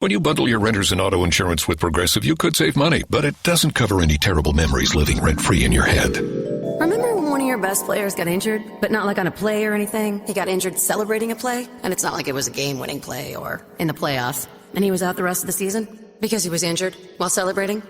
When you bundle your renters and auto insurance with Progressive, you could save money, but it doesn't cover any terrible memories living rent-free in your head. Remember when one of your best players got injured, but not like on a play or anything? He got injured celebrating a play, and it's not like it was a game-winning play or in the playoffs. And he was out the rest of the season because he was injured while celebrating?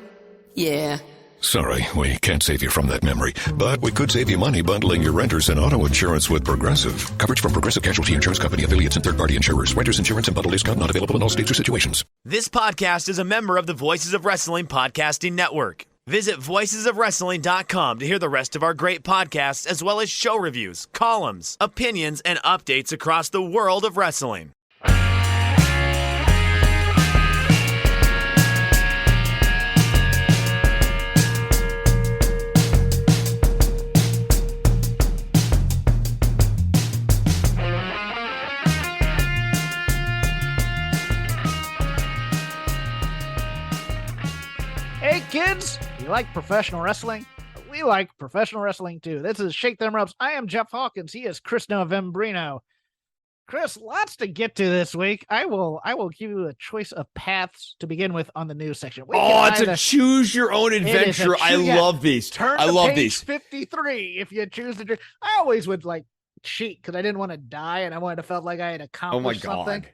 Yeah. Sorry, we can't save you from that memory, but we could save you money bundling your renters and auto insurance with Progressive. Coverage from Progressive Casualty Insurance Company, affiliates, and third-party insurers. Renters insurance and bundle discount not available in all states or situations. This podcast is a member of the Voices of Wrestling Podcasting Network. Visit voicesofwrestling.com to hear the rest of our great podcasts, as well as show reviews, columns, opinions, and updates across the world of wrestling. Hey kids, you like professional wrestling? We like professional wrestling too. This is Shake Them Ropes. I am Jeff Hawkins. He is Chris Novembrino. Chris, lots to get to this week. I will give you a choice of paths to begin with on the news section. It's a choose your own adventure. I love these. I love these. 53 if you choose to. I always would cheat because I didn't want to die and I wanted to felt like I had accomplished something.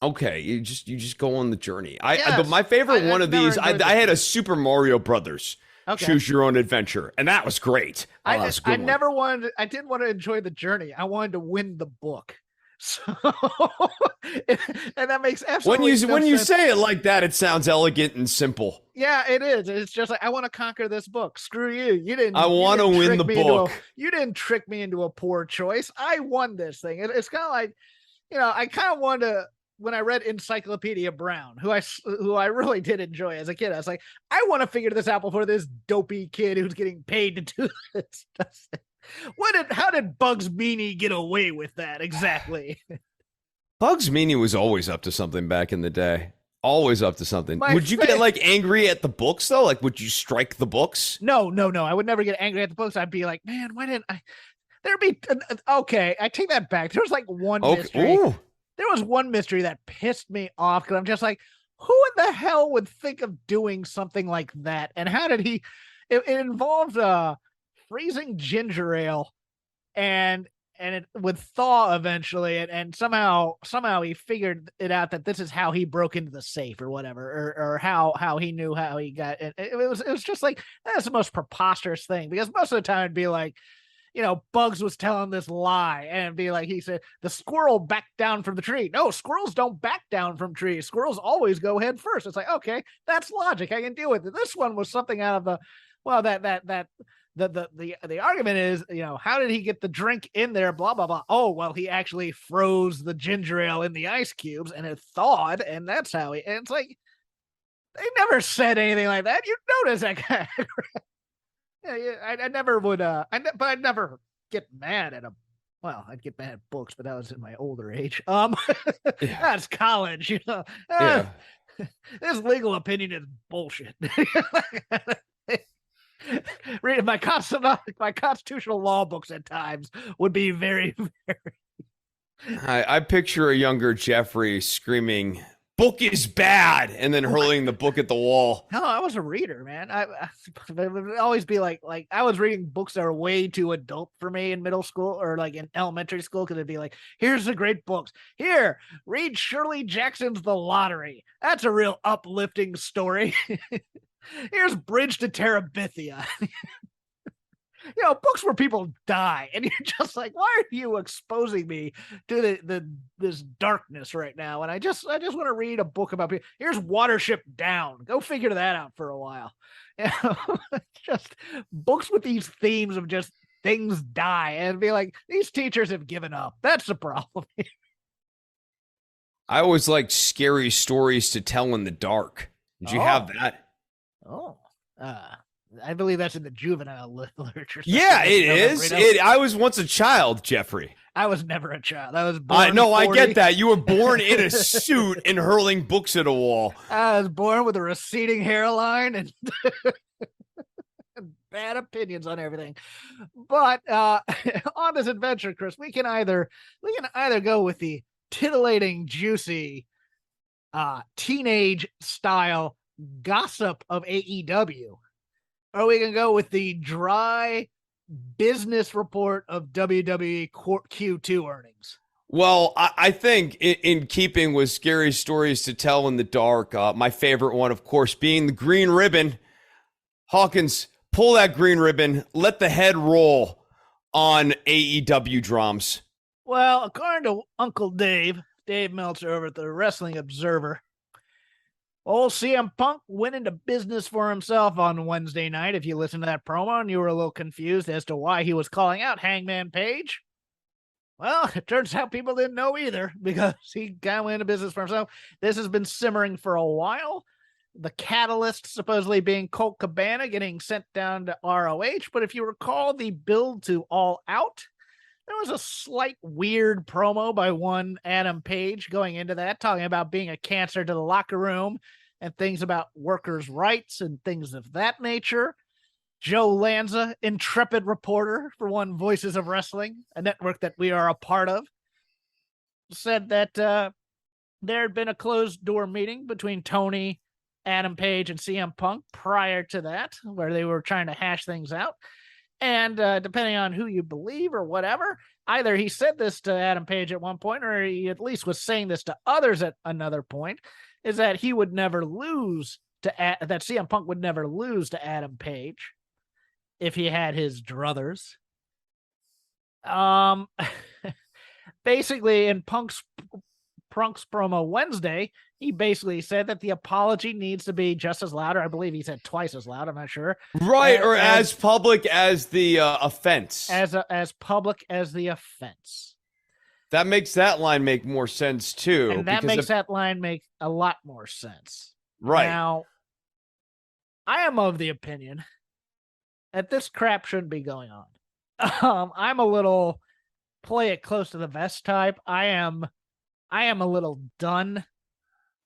Okay, you just go on the journny. But my favorite one of these, I had a Super Mario Brothers choose your own adventure, and that was great. I didn't want to enjoy the journey. I wanted to win the book. So, and that makes absolutely when you sense. say it like that, it sounds elegant and simple. Yeah, it is. It's just like, I want to conquer this book. Screw you. You didn't. I want to win the book. You didn't trick me into a poor choice. I won this thing. It's kind of like, I kind of wanted to. When I read Encyclopedia Brown, who I really did enjoy as a kid, I was like, I want to figure this out before this dopey kid who's getting paid to do this does it. How did Bugs Meany get away with that exactly? Bugs Meany was always up to something back in the day. Always up to something. Would you get angry at the books though? Would you strike the books? No. I would never get angry at the books. I'd be like, man, why didn't I? There'd be okay. I take that back. There was one mystery. Ooh. There was one mystery that pissed me off because I'm just like, who in the hell would think of doing something like that? And how did he? It involved freezing ginger ale, and it would thaw eventually, and somehow he figured it out that this is how he broke into the safe or whatever, or how he knew how he got it. It was just like, that's the most preposterous thing, because most of the time it'd be like, Bugs was telling this lie, and it'd be like, he said, the squirrel backed down from the tree. No, squirrels don't back down from trees. Squirrels always go head first. It's like, okay, that's logic. I can deal with it. This one was something out of the argument is, how did he get the drink in there? Blah, blah, blah. Oh, well, he actually froze the ginger ale in the ice cubes and it thawed. And that's how and it's like, they never said anything like that. You notice that guy. Yeah, I never would, but I'd never get mad at him. Well, I'd get mad at books, but that was in my older age. That's college, Yeah. This legal opinion is bullshit. Reading my constitutional law books at times would be very, very. I picture a younger Jeffrey screaming, "Book is bad," and then hurling the book at the wall. No, I was a reader, man. I would always be like I was reading books that are way too adult for me in middle school or in elementary school, because it'd be like, here's the great books. Here, read Shirley Jackson's The Lottery. That's a real uplifting story. Here's Bridge to Terabithia. Books where people die, and you're just like, why are you exposing me to this darkness right now? And I just want to read a book about people. Here's Watership Down. Go figure that out for a while. Just books with these themes of just things die, and be like, these teachers have given up. That's the problem. I always liked scary stories to tell in the dark. Did you have that? Oh, I believe that's in the juvenile literature. Yeah, it is. I was once a child, Jeffrey. I was never a child. I was born. I get that. You were born in a suit and hurling books at a wall. I was born with a receding hairline and bad opinions on everything. But on this adventure, Chris, we can either go with the titillating, juicy teenage style gossip of AEW, or we can go with the dry business report of WWE Q2 earnings. Well, I think in keeping with scary stories to tell in the dark, my favorite one, of course, being the green ribbon. Hawkins, pull that green ribbon. Let the head roll on AEW drums. Well, according to Uncle Dave Meltzer over at the Wrestling Observer, old CM Punk went into business for himself on Wednesday night. If you listened to that promo and you were a little confused as to why he was calling out Hangman Page, well, it turns out people didn't know either, because he kind of went into business for himself. This has been simmering for a while. The catalyst supposedly being Colt Cabana getting sent down to ROH. But if you recall the build to All Out, there was a slight weird promo by one Adam Page going into that, talking about being a cancer to the locker room and things about workers' rights and things of that nature. Joe Lanza, intrepid reporter for one Voices of Wrestling, a network that we are a part of, said that there had been a closed-door meeting between Tony, Adam Page, and CM Punk prior to that, where they were trying to hash things out. And depending on who you believe or whatever, either he said this to Adam Page at one point, or he at least was saying this to others at another point, is that he would never lose to that CM Punk would never lose to Adam Page if he had his druthers. Basically, in Punk's promo Wednesday, he basically said that the apology needs to be just as loud, or I believe he said twice as loud, I'm not sure. Right, or as public as the offense. As public as the offense. That makes that line make more sense, too. And that makes that line make a lot more sense. Right. Now, I am of the opinion that this crap shouldn't be going on. I'm a little play it close to the vest type. I am a little done.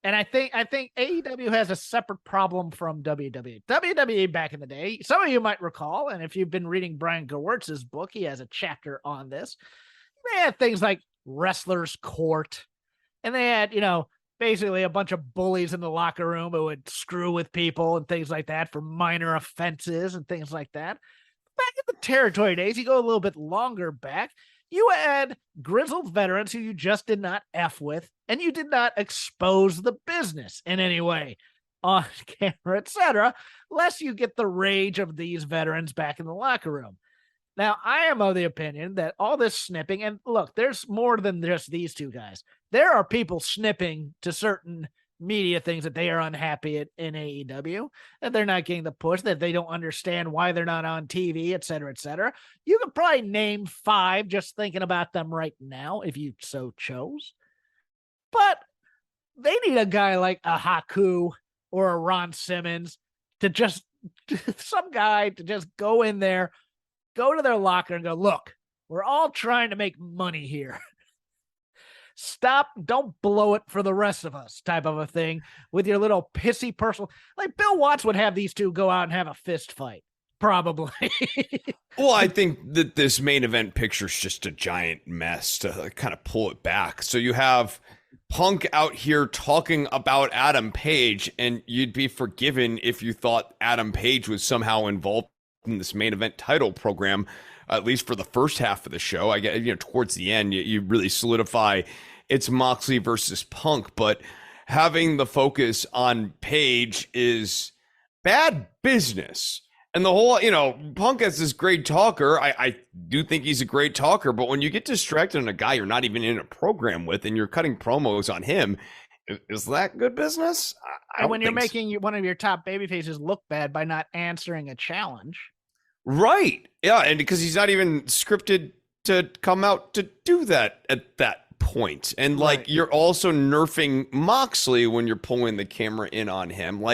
And I think AEW has a separate problem from WWE. WWE back in the day, some of you might recall, and if you've been reading Brian Gewirtz's book, he has a chapter on this. They had things like Wrestler's Court, and they had, basically a bunch of bullies in the locker room who would screw with people and things like that for minor offenses and things like that. Back in the territory days, you go a little bit longer back, you had grizzled veterans who you just did not F with, and you did not expose the business in any way on camera, etc., lest you get the rage of these veterans back in the locker room. Now, I am of the opinion that all this snipping, and look, there's more than just these two guys. There are people snipping to certain media things that they are unhappy at in AEW, that they're not getting the push, that they don't understand why they're not on TV, et cetera, et cetera. You can probably name 5 just thinking about them right now, if you so chose. But they need a guy like a Haku or a Ron Simmons to just, some guy to just go in there, go to their locker and go, look, we're all trying to make money here. Stop, don't blow it for the rest of us type of a thing with your little pissy personal. Like Bill Watts would have these two go out and have a fist fight, probably. Well, I think that this main event picture is just a giant mess to kind of pull it back. So you have Punk out here talking about Adam Page, and you'd be forgiven if you thought Adam Page was somehow involved in this main event title program, at least for the first half of the show. I get, towards the end, you really solidify it's Moxley versus Punk, but having the focus on Page is bad business. And the whole, Punk is this great talker. I do think he's a great talker, but when you get distracted on a guy you're not even in a program with and you're cutting promos on him, is that good business? And when you're making one of your top babyfaces look bad by not answering a challenge. Right. Yeah. And because he's not even scripted to come out to do that at that point. And right. You're also nerfing Moxley when you're pulling the camera in on him.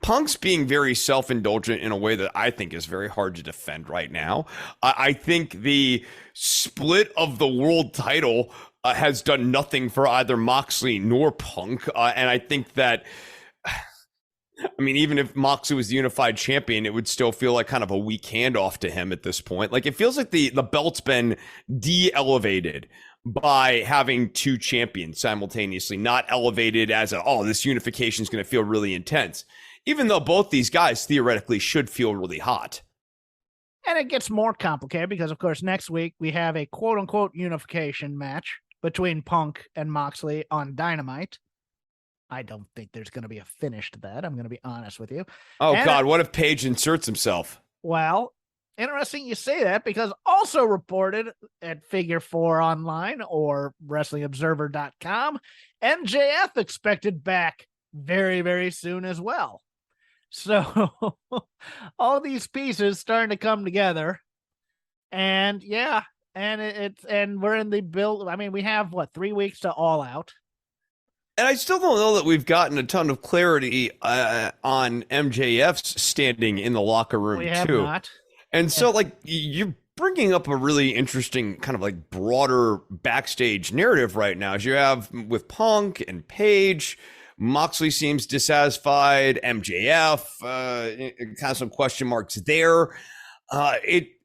Punk's being very self-indulgent in a way that I think is very hard to defend right now. I think the split of the world title has done nothing for either Moxley nor Punk. And I think that, even if Moxley was the unified champion, it would still feel like kind of a weak handoff to him at this point. It feels like the belt's been de-elevated by having two champions simultaneously, not elevated as this unification is going to feel really intense, even though both these guys theoretically should feel really hot. And it gets more complicated because, of course, next week we have a quote-unquote unification match between Punk and Moxley on Dynamite. I don't think there's going to be a finish to that. I'm going to be honest with you. God, what if Page inserts himself? Well, interesting you say that, because also reported at Figure 4 Online or WrestlingObserver.com, MJF expected back very, very soon as well. So all these pieces starting to come together, and and we're in the build. I mean, we have 3 weeks to All Out, and I still don't know that we've gotten a ton of clarity on MJF's standing in the locker room. We have not, and so you're bringing up a really interesting kind of broader backstage narrative right now, as you have with Punk and Page. Moxley seems dissatisfied. MJF, kind of some question marks there.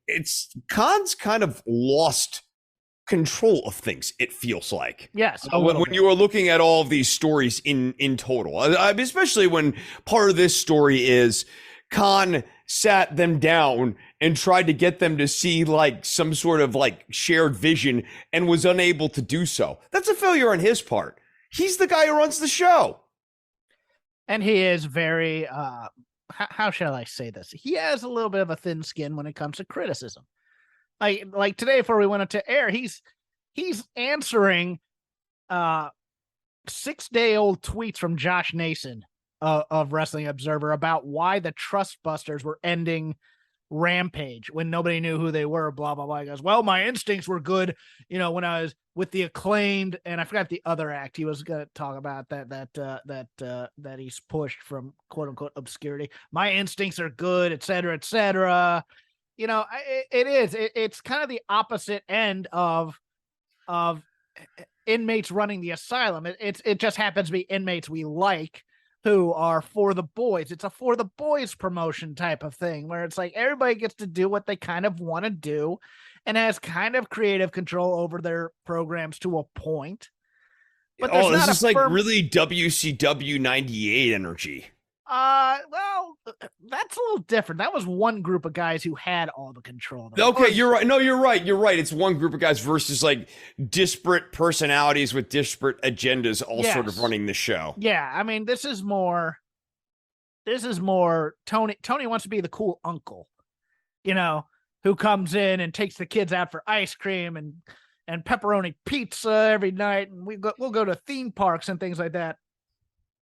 It's Khan's kind of lost control of things, it feels like. Yes. When you are looking at all of these stories in total, especially when part of this story is Khan sat them down and tried to get them to see some sort of shared vision and was unable to do so. That's a failure on his part. He's the guy who runs the show. And he is very, how shall I say this? He has a little bit of a thin skin when it comes to criticism. Like today, before we went to air, he's answering 6-day-old tweets from Josh Nason of Wrestling Observer about why the Trust Busters were ending Rampage when nobody knew who they were, blah, blah, blah. He goes, well, my instincts were good, when I was with the Acclaimed, and I forgot the other act he was going to talk about that he's pushed from quote unquote obscurity. My instincts are good, et cetera, et cetera. It's kind of the opposite end of inmates running the asylum. It just happens to be inmates we like, who are for the boys. It's a for the boys promotion type of thing where it's everybody gets to do what they kind of want to do and has kind of creative control over their programs to a point. But this is really WCW 98 energy. Well, that's a little different. That was one group of guys who had all the control. Okay, you're right. No, you're right. You're right. It's one group of guys versus disparate personalities with disparate agendas all sort of running the show. Yeah, I mean, this is more Tony. Tony wants to be the cool uncle, who comes in and takes the kids out for ice cream and pepperoni pizza every night, and we'll go to theme parks and things like that.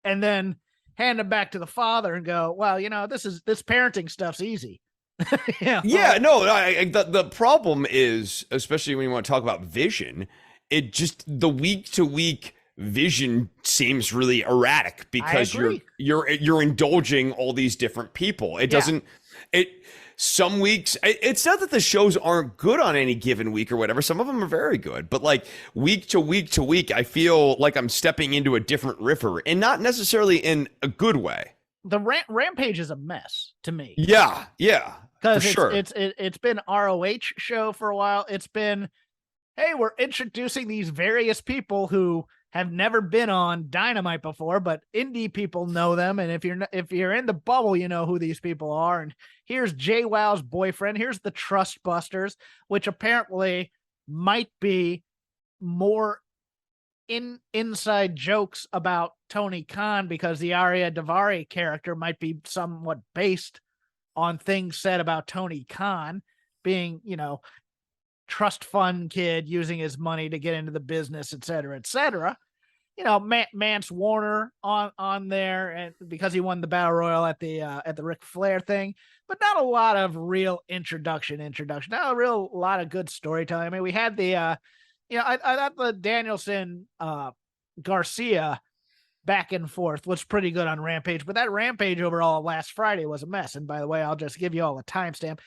And then hand them back to the father and go, well, this parenting stuff's easy. The problem is, especially when you want to talk about vision, it just the week to week vision seems really erratic because you're indulging all these different people. It doesn't some weeks, it's not that the shows aren't good on any given week or whatever. Some of them are very good, but week to week to week, I feel like I'm stepping into a different river, and not necessarily in a good way. The Rampage is a mess to me. Yeah, because it's been ROH show for a while. It's been, hey, we're introducing these various people who have never been on Dynamite before, but indie people know them. And if you're in the bubble, you know who these people are. And here's JWoww's boyfriend. Here's the Trust Busters, which apparently might be more inside jokes about Tony Khan, because the Arya Daivari character might be somewhat based on things said about Tony Khan being, trust fund kid using his money to get into the business, et cetera, et cetera. Mance Warner on there, and because he won the Battle Royal at the Ric Flair thing, but not a lot of real introduction. Not a lot of good storytelling. I mean, we had the I thought the Danielson Garcia back and forth was pretty good on Rampage, but that Rampage overall last Friday was a mess. And by the way, I'll just give you all a timestamp.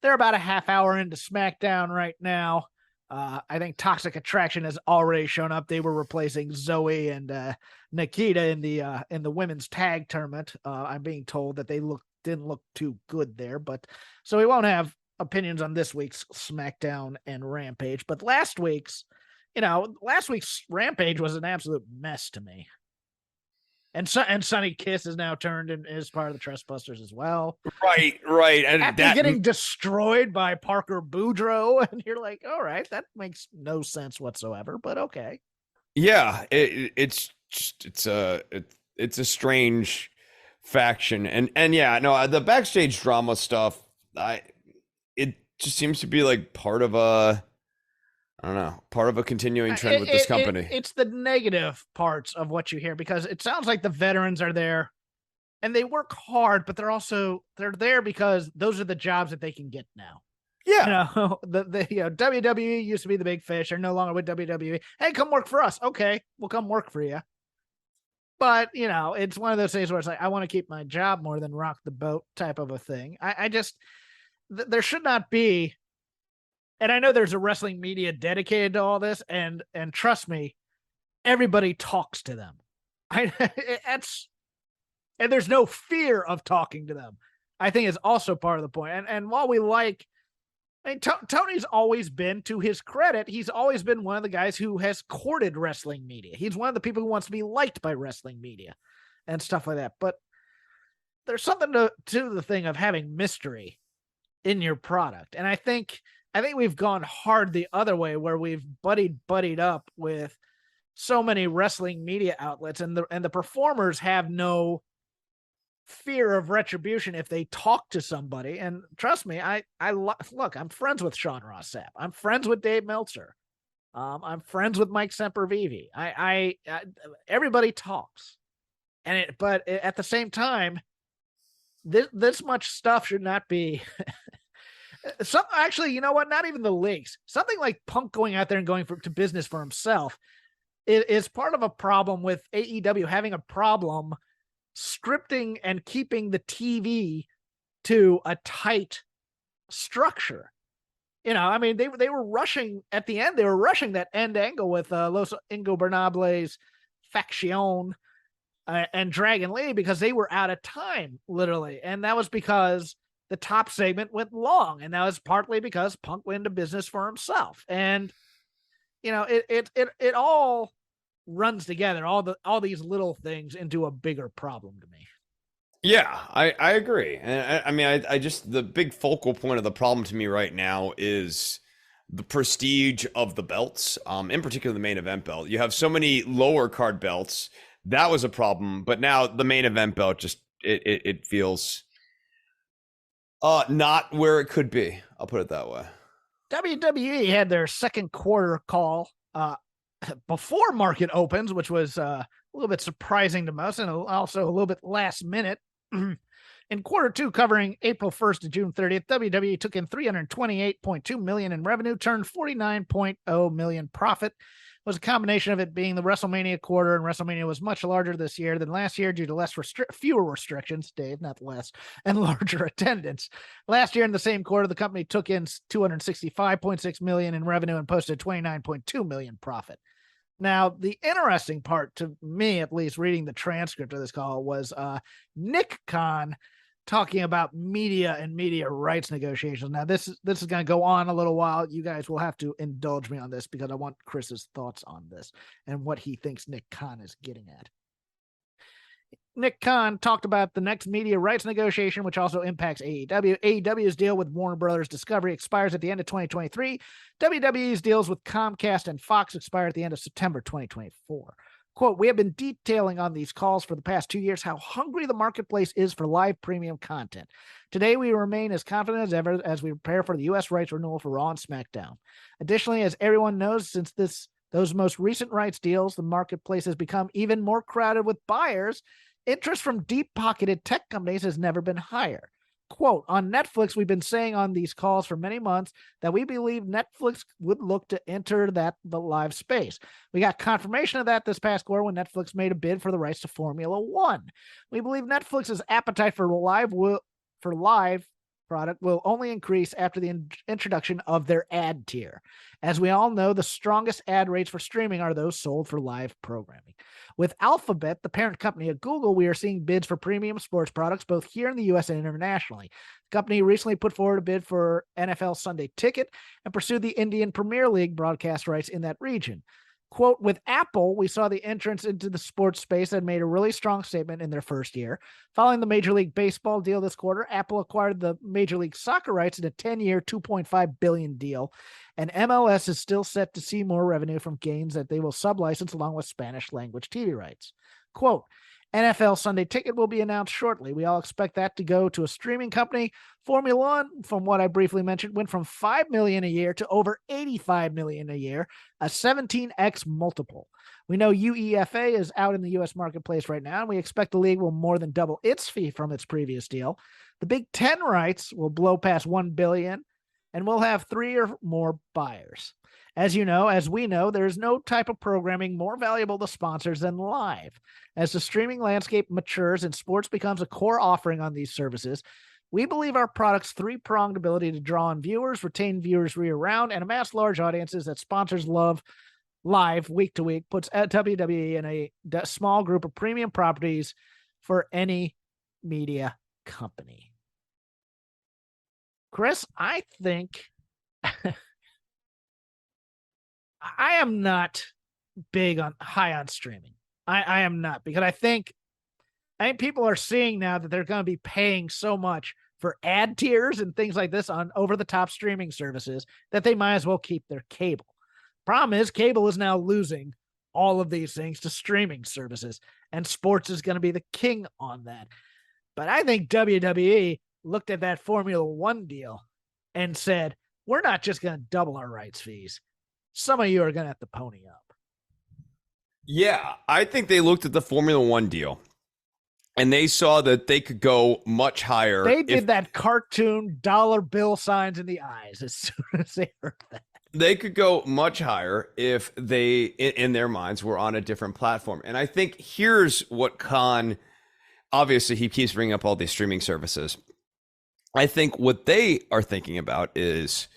They're about a half hour into SmackDown right now. I think Toxic Attraction has already shown up. They were replacing Zoe and Nikita in the women's tag tournament. I'm being told that they didn't look too good there, but so we won't have opinions on this week's SmackDown and Rampage. But last week's, last week's Rampage was an absolute mess to me. And Sonny Kiss is now turned and is part of the Trustbusters as well. Right. And after getting destroyed by Parker Boudreaux, and you're like, all right, that makes no sense whatsoever, but okay. Yeah, it's a strange faction, and yeah, no, the backstage drama stuff, it just seems to be like part of a continuing trend with this company. It's the negative parts of what you hear, because it sounds like the veterans are there and they work hard, but they're there because those are the jobs that they can get now. Yeah. WWE used to be the big fish. They're no longer with WWE. Hey, come work for us. Okay, we'll come work for you. But, it's one of those things where it's like, I want to keep my job more than rock the boat type of a thing. There should not be. And I know there's a wrestling media dedicated to all this, and trust me, everybody talks to them. And there's no fear of talking to them. I think is also part of the point. And while we Tony's always been, to his credit, he's always been one of the guys who has courted wrestling media. He's one of the people who wants to be liked by wrestling media and stuff like that. But there's something to the thing of having mystery in your product. And I think we've gone hard the other way, where we've buddied up with so many wrestling media outlets, and the performers have no fear of retribution if they talk to somebody. And trust me, look, I'm friends with Sean Ross Sapp. I'm friends with Dave Meltzer. I'm friends with Mike Sempervive. I everybody talks, but at the same time, this much stuff should not be. Actually, you know what? Not even the leaks. Something like Punk going out there and going to business for himself is part of a problem with AEW having a problem scripting and keeping the TV to a tight structure. They were rushing at the end. They were rushing that end angle with Los Ingobernables Faction and Dragon Lee, because they were out of time, literally. And that was because the top segment went long, and that was partly because Punk went into business for himself. And it all runs together, all these little things, into a bigger problem to me. Yeah, I agree. And I just, the big focal point of the problem to me right now is the prestige of the belts, in particular the main event belt. You have so many lower card belts. That was a problem, but now the main event belt just it feels not where it could be. I'll put it that way. WWE had their second quarter call before market opens, which was a little bit surprising to most, and also a little bit last minute. In quarter two, covering April 1st to June 30th, WWE took in $328.2 million in revenue, turned $49.0 million profit. It was a combination of it being the WrestleMania quarter, and WrestleMania was much larger this year than last year due to fewer restrictions, Dave, not less, and larger attendance. Last year in the same quarter, the company took in $265.6 million in revenue and posted $29.2 million profit. Now, the interesting part, to me at least, reading the transcript of this call, was Nick Khan talking about media and media rights negotiations. Now, this is going to go on a little while. You guys will have to indulge me on this, because I want Chris's thoughts on this and what he thinks Nick Khan is getting at. Nick Khan talked about the next media rights negotiation, which also impacts AEW. AEW's deal with Warner Brothers Discovery expires at the end of 2023. WWE's deals with Comcast and Fox expire at the end of September 2024. Quote, "We have been detailing on these calls for the past 2 years how hungry the marketplace is for live premium content. Today, we remain as confident as ever as we prepare for the U.S. rights renewal for Raw and SmackDown. Additionally, as everyone knows, since those most recent rights deals, the marketplace has become even more crowded with buyers. Interest from deep-pocketed tech companies has never been higher. Quote, on Netflix, we've been saying on these calls for many months that we believe Netflix would look to enter the live space. We got confirmation of that this past quarter when Netflix made a bid for the rights to Formula One. We believe Netflix's appetite for live product will only increase after the introduction of their ad tier. As we all know, the strongest ad rates for streaming are those sold for live programming. With Alphabet, the parent company of Google, we are seeing bids for premium sports products both here in the U.S. and internationally. The company recently put forward a bid for NFL Sunday Ticket and pursued the Indian Premier League broadcast rights in that region. Quote, with Apple, we saw the entrance into the sports space that made a really strong statement in their first year. Following the Major League Baseball deal this quarter, Apple acquired the Major League Soccer rights in a 10-year, $2.5 billion deal, and MLS is still set to see more revenue from games that they will sublicense along with Spanish-language TV rights. Quote, NFL Sunday Ticket will be announced shortly. We all expect that to go to a streaming company. Formula One, from what I briefly mentioned, went from $5 million a year to over $85 million a year, a 17x multiple. We know UEFA is out in the U.S. marketplace right now, and we expect the league will more than double its fee from its previous deal. The Big Ten rights will blow past $1 billion, and we'll have 3 or more buyers. As we know, there is no type of programming more valuable to sponsors than live. As the streaming landscape matures and sports becomes a core offering on these services, we believe our product's 3-pronged ability to draw in viewers, retain viewers year-round, and amass large audiences that sponsors love live week to week puts WWE in a small group of premium properties for any media company. Chris, I think I am not high on streaming. I am not, because I think people are seeing now that they're going to be paying so much for ad tiers and things like this on over-the-top streaming services that they might as well keep their cable. Problem is, cable is now losing all of these things to streaming services, and sports is going to be the king on that. But I think WWE looked at that Formula One deal and said, we're not just going to double our rights fees. Some of you are going to have to pony up. Yeah, I think they looked at the Formula One deal and they saw that they could go much higher. They did that cartoon dollar bill signs in the eyes as soon as they heard that. They could go much higher if they, in their minds, were on a different platform. And I think here's what Khan, obviously he keeps bringing up all these streaming services. I think what they are thinking about is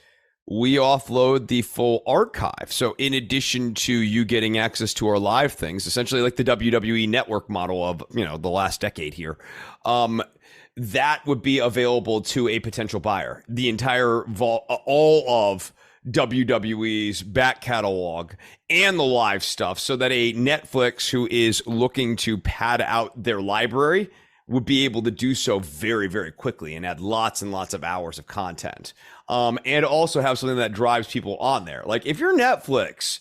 we offload the full archive. So in addition to you getting access to our live things, essentially like the WWE network model of, the last decade here, that would be available to a potential buyer. The entire all of WWE's back catalog and the live stuff, so that a Netflix who is looking to pad out their library would be able to do so very, very quickly and add lots and lots of hours of content. And also have something that drives people on there. Like if you're Netflix,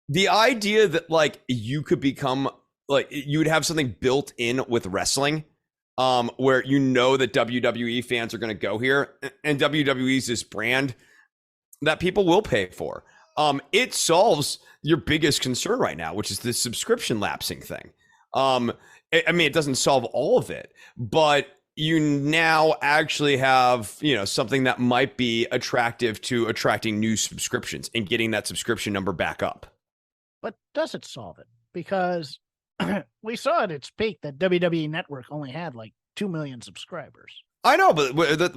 the idea that you could become you would have something built in with wrestling, where that WWE fans are going to go here, and WWE's this brand that people will pay for. It solves your biggest concern right now, which is this subscription lapsing thing. It doesn't solve all of it, but you now actually have, something that might be attractive to attracting new subscriptions and getting that subscription number back up. But does it solve it? Because we saw at its peak that WWE Network only had 2 million subscribers. I know, but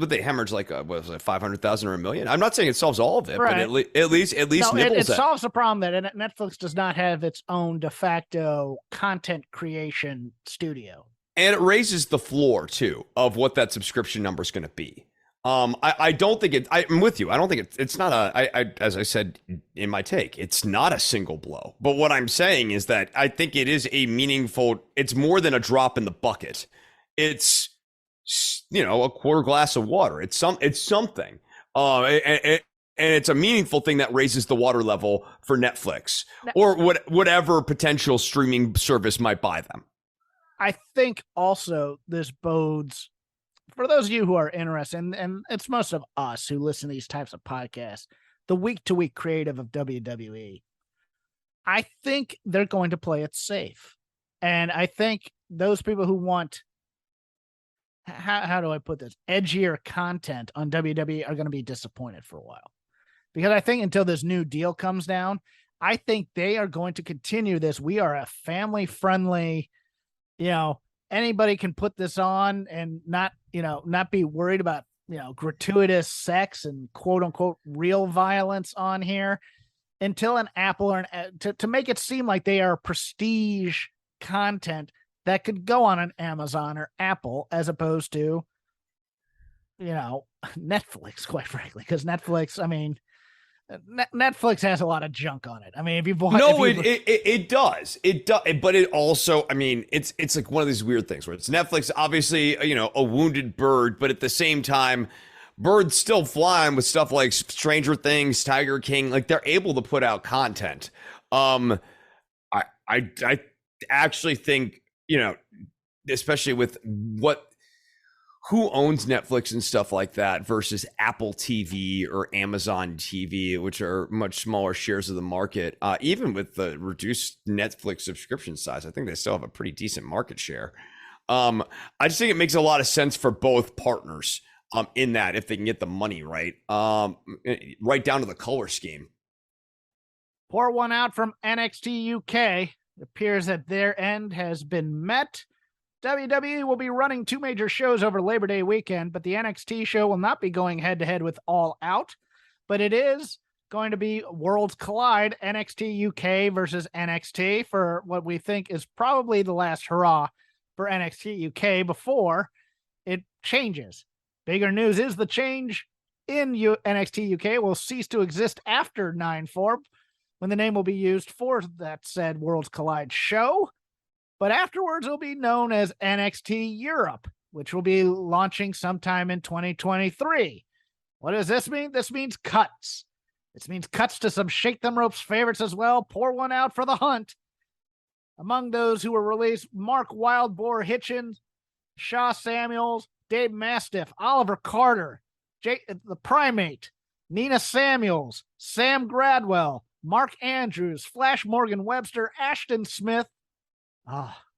they hemorrhaged was it 500,000 or 1 million? I'm not saying it solves all of it, right. But at least nibbles it solves the problem that Netflix does not have its own de facto content creation studio. And it raises the floor, too, of what that subscription number is going to be. I don't think I'm with you. I don't think it's not as I said in my take, it's not a single blow. But what I'm saying is that I think it is it's more than a drop in the bucket. It's, a quarter glass of water. It's something. And it's a meaningful thing that raises the water level for Netflix or whatever potential streaming service might buy them. I think also this bodes, for those of you who are interested, and it's most of us who listen to these types of podcasts, the week-to-week creative of WWE, I think they're going to play it safe. And I think those people who want, how do I put this, edgier content on WWE are going to be disappointed for a while. Because I think until this new deal comes down, I think they are going to continue this. We are a family-friendly, anybody can put this on and not be worried about gratuitous sex and quote unquote real violence on here until an Apple or to make it seem like they are prestige content that could go on an Amazon or Apple as opposed to, Netflix, quite frankly, because Netflix, I mean, Netflix has a lot of junk on it. I mean, if you've watched, it does, but it also, I mean, it's like one of these weird things where it's Netflix, obviously, a wounded bird, but at the same time, birds still flying with stuff like Stranger Things, Tiger King, like they're able to put out content. I actually think, especially with who owns Netflix and stuff like that versus Apple TV or Amazon TV, which are much smaller shares of the market. Even with the reduced Netflix subscription size, I think they still have a pretty decent market share. I just think it makes a lot of sense for both partners in that if they can get the money right, right down to the color scheme. Pour one out from NXT UK. It appears that their end has been met. WWE will be running 2 major shows over Labor Day weekend, but the NXT show will not be going head-to-head with All Out, but it is going to be Worlds Collide, NXT UK versus NXT, for what we think is probably the last hurrah for NXT UK before it changes. Bigger news is the change in NXT UK will cease to exist after 9/4, when the name will be used for that said Worlds Collide show. But afterwards, it'll be known as NXT Europe, which will be launching sometime in 2023. What does this mean? This means cuts. This means cuts to some Shake Them Ropes favorites as well. Pour one out for the hunt. Among those who were released, Mark Wildboar Hitchens, Shaw Samuels, Dave Mastiff, Oliver Carter, the Primate, Nina Samuels, Sam Gradwell, Mark Andrews, Flash Morgan Webster, Ashton Smith,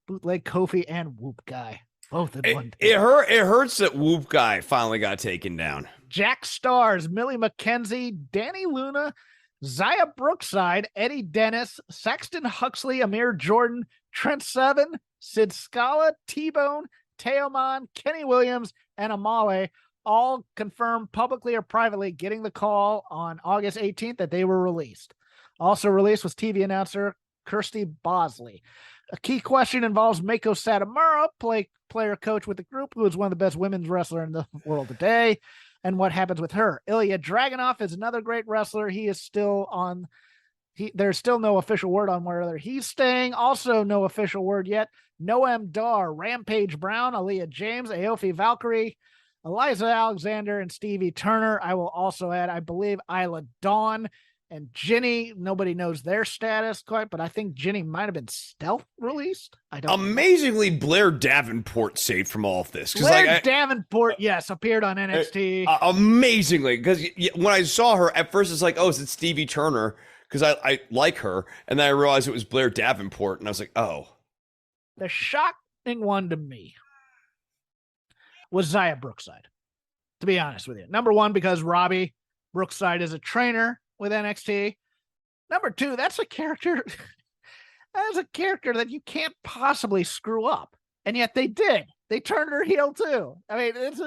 Bootleg Kofi, and Whoop Guy. Both in one day. It hurts that Whoop Guy finally got taken down. Jack Stars, Millie McKenzie, Danny Luna, Zaya Brookside, Eddie Dennis, Saxton Huxley, Amir Jordan, Trent Seven, Sid Scala, T-Bone, Teoman, Kenny Williams, and Amale all confirmed publicly or privately getting the call on August 18th that they were released. Also released was TV announcer Kirsty Bosley. A key question involves Mako Satomura, player coach with the group, who is one of the best women's wrestlers in the world today, and what happens with her. Ilya Dragunov is another great wrestler. He is still on. There's still no official word on whether he's staying. Also, no official word yet. Noam Dar, Rampage Brown, Aaliyah James, Aofi Valkyrie, Eliza Alexander, and Stevie Turner. I will also add, I believe, Isla Dawn and Ginny. Nobody knows their status quite, but I think Ginny might have been stealth released. I don't. Amazingly, Blair Davenport saved from all of this. Blair Davenport, yes, appeared on NXT. Amazingly, because when I saw her at first, it's like, oh, is it Stevie Turner? Because I like her, and then I realized it was Blair Davenport, and I was like, oh. The shocking one to me was Zaya Brookside, to be honest with you. Number one, because Robbie Brookside is a trainer with NXT. Number two, that's a character that you can't possibly screw up. And yet they did. They turned her heel too. I mean, this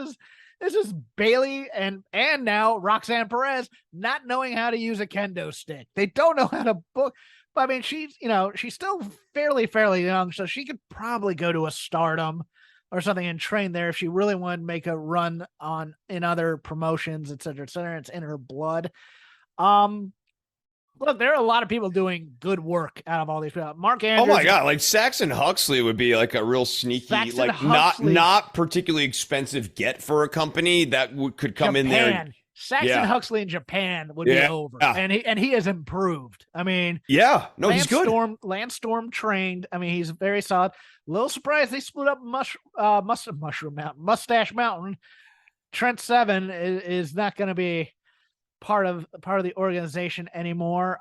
is Bayley and now Roxanne Perez not knowing how to use a kendo stick. They don't know how to book. But I mean, she's still fairly young, so she could probably go to a Stardom or something and train there if she really wanted to make a run in other promotions, et cetera, et cetera. It's in her blood. Look, there are a lot of people doing good work out of all these people. Mark Andrews. Oh my God, like Saxon Huxley would be like a real sneaky, not particularly expensive get for a company that could come in there. Saxon Huxley in Japan would be over, and he has improved. I mean, he's good. Lance Storm trained. I mean, he's very solid. A little surprised they split up Mustache Mountain. Trent Seven is not going to be part of the organization anymore.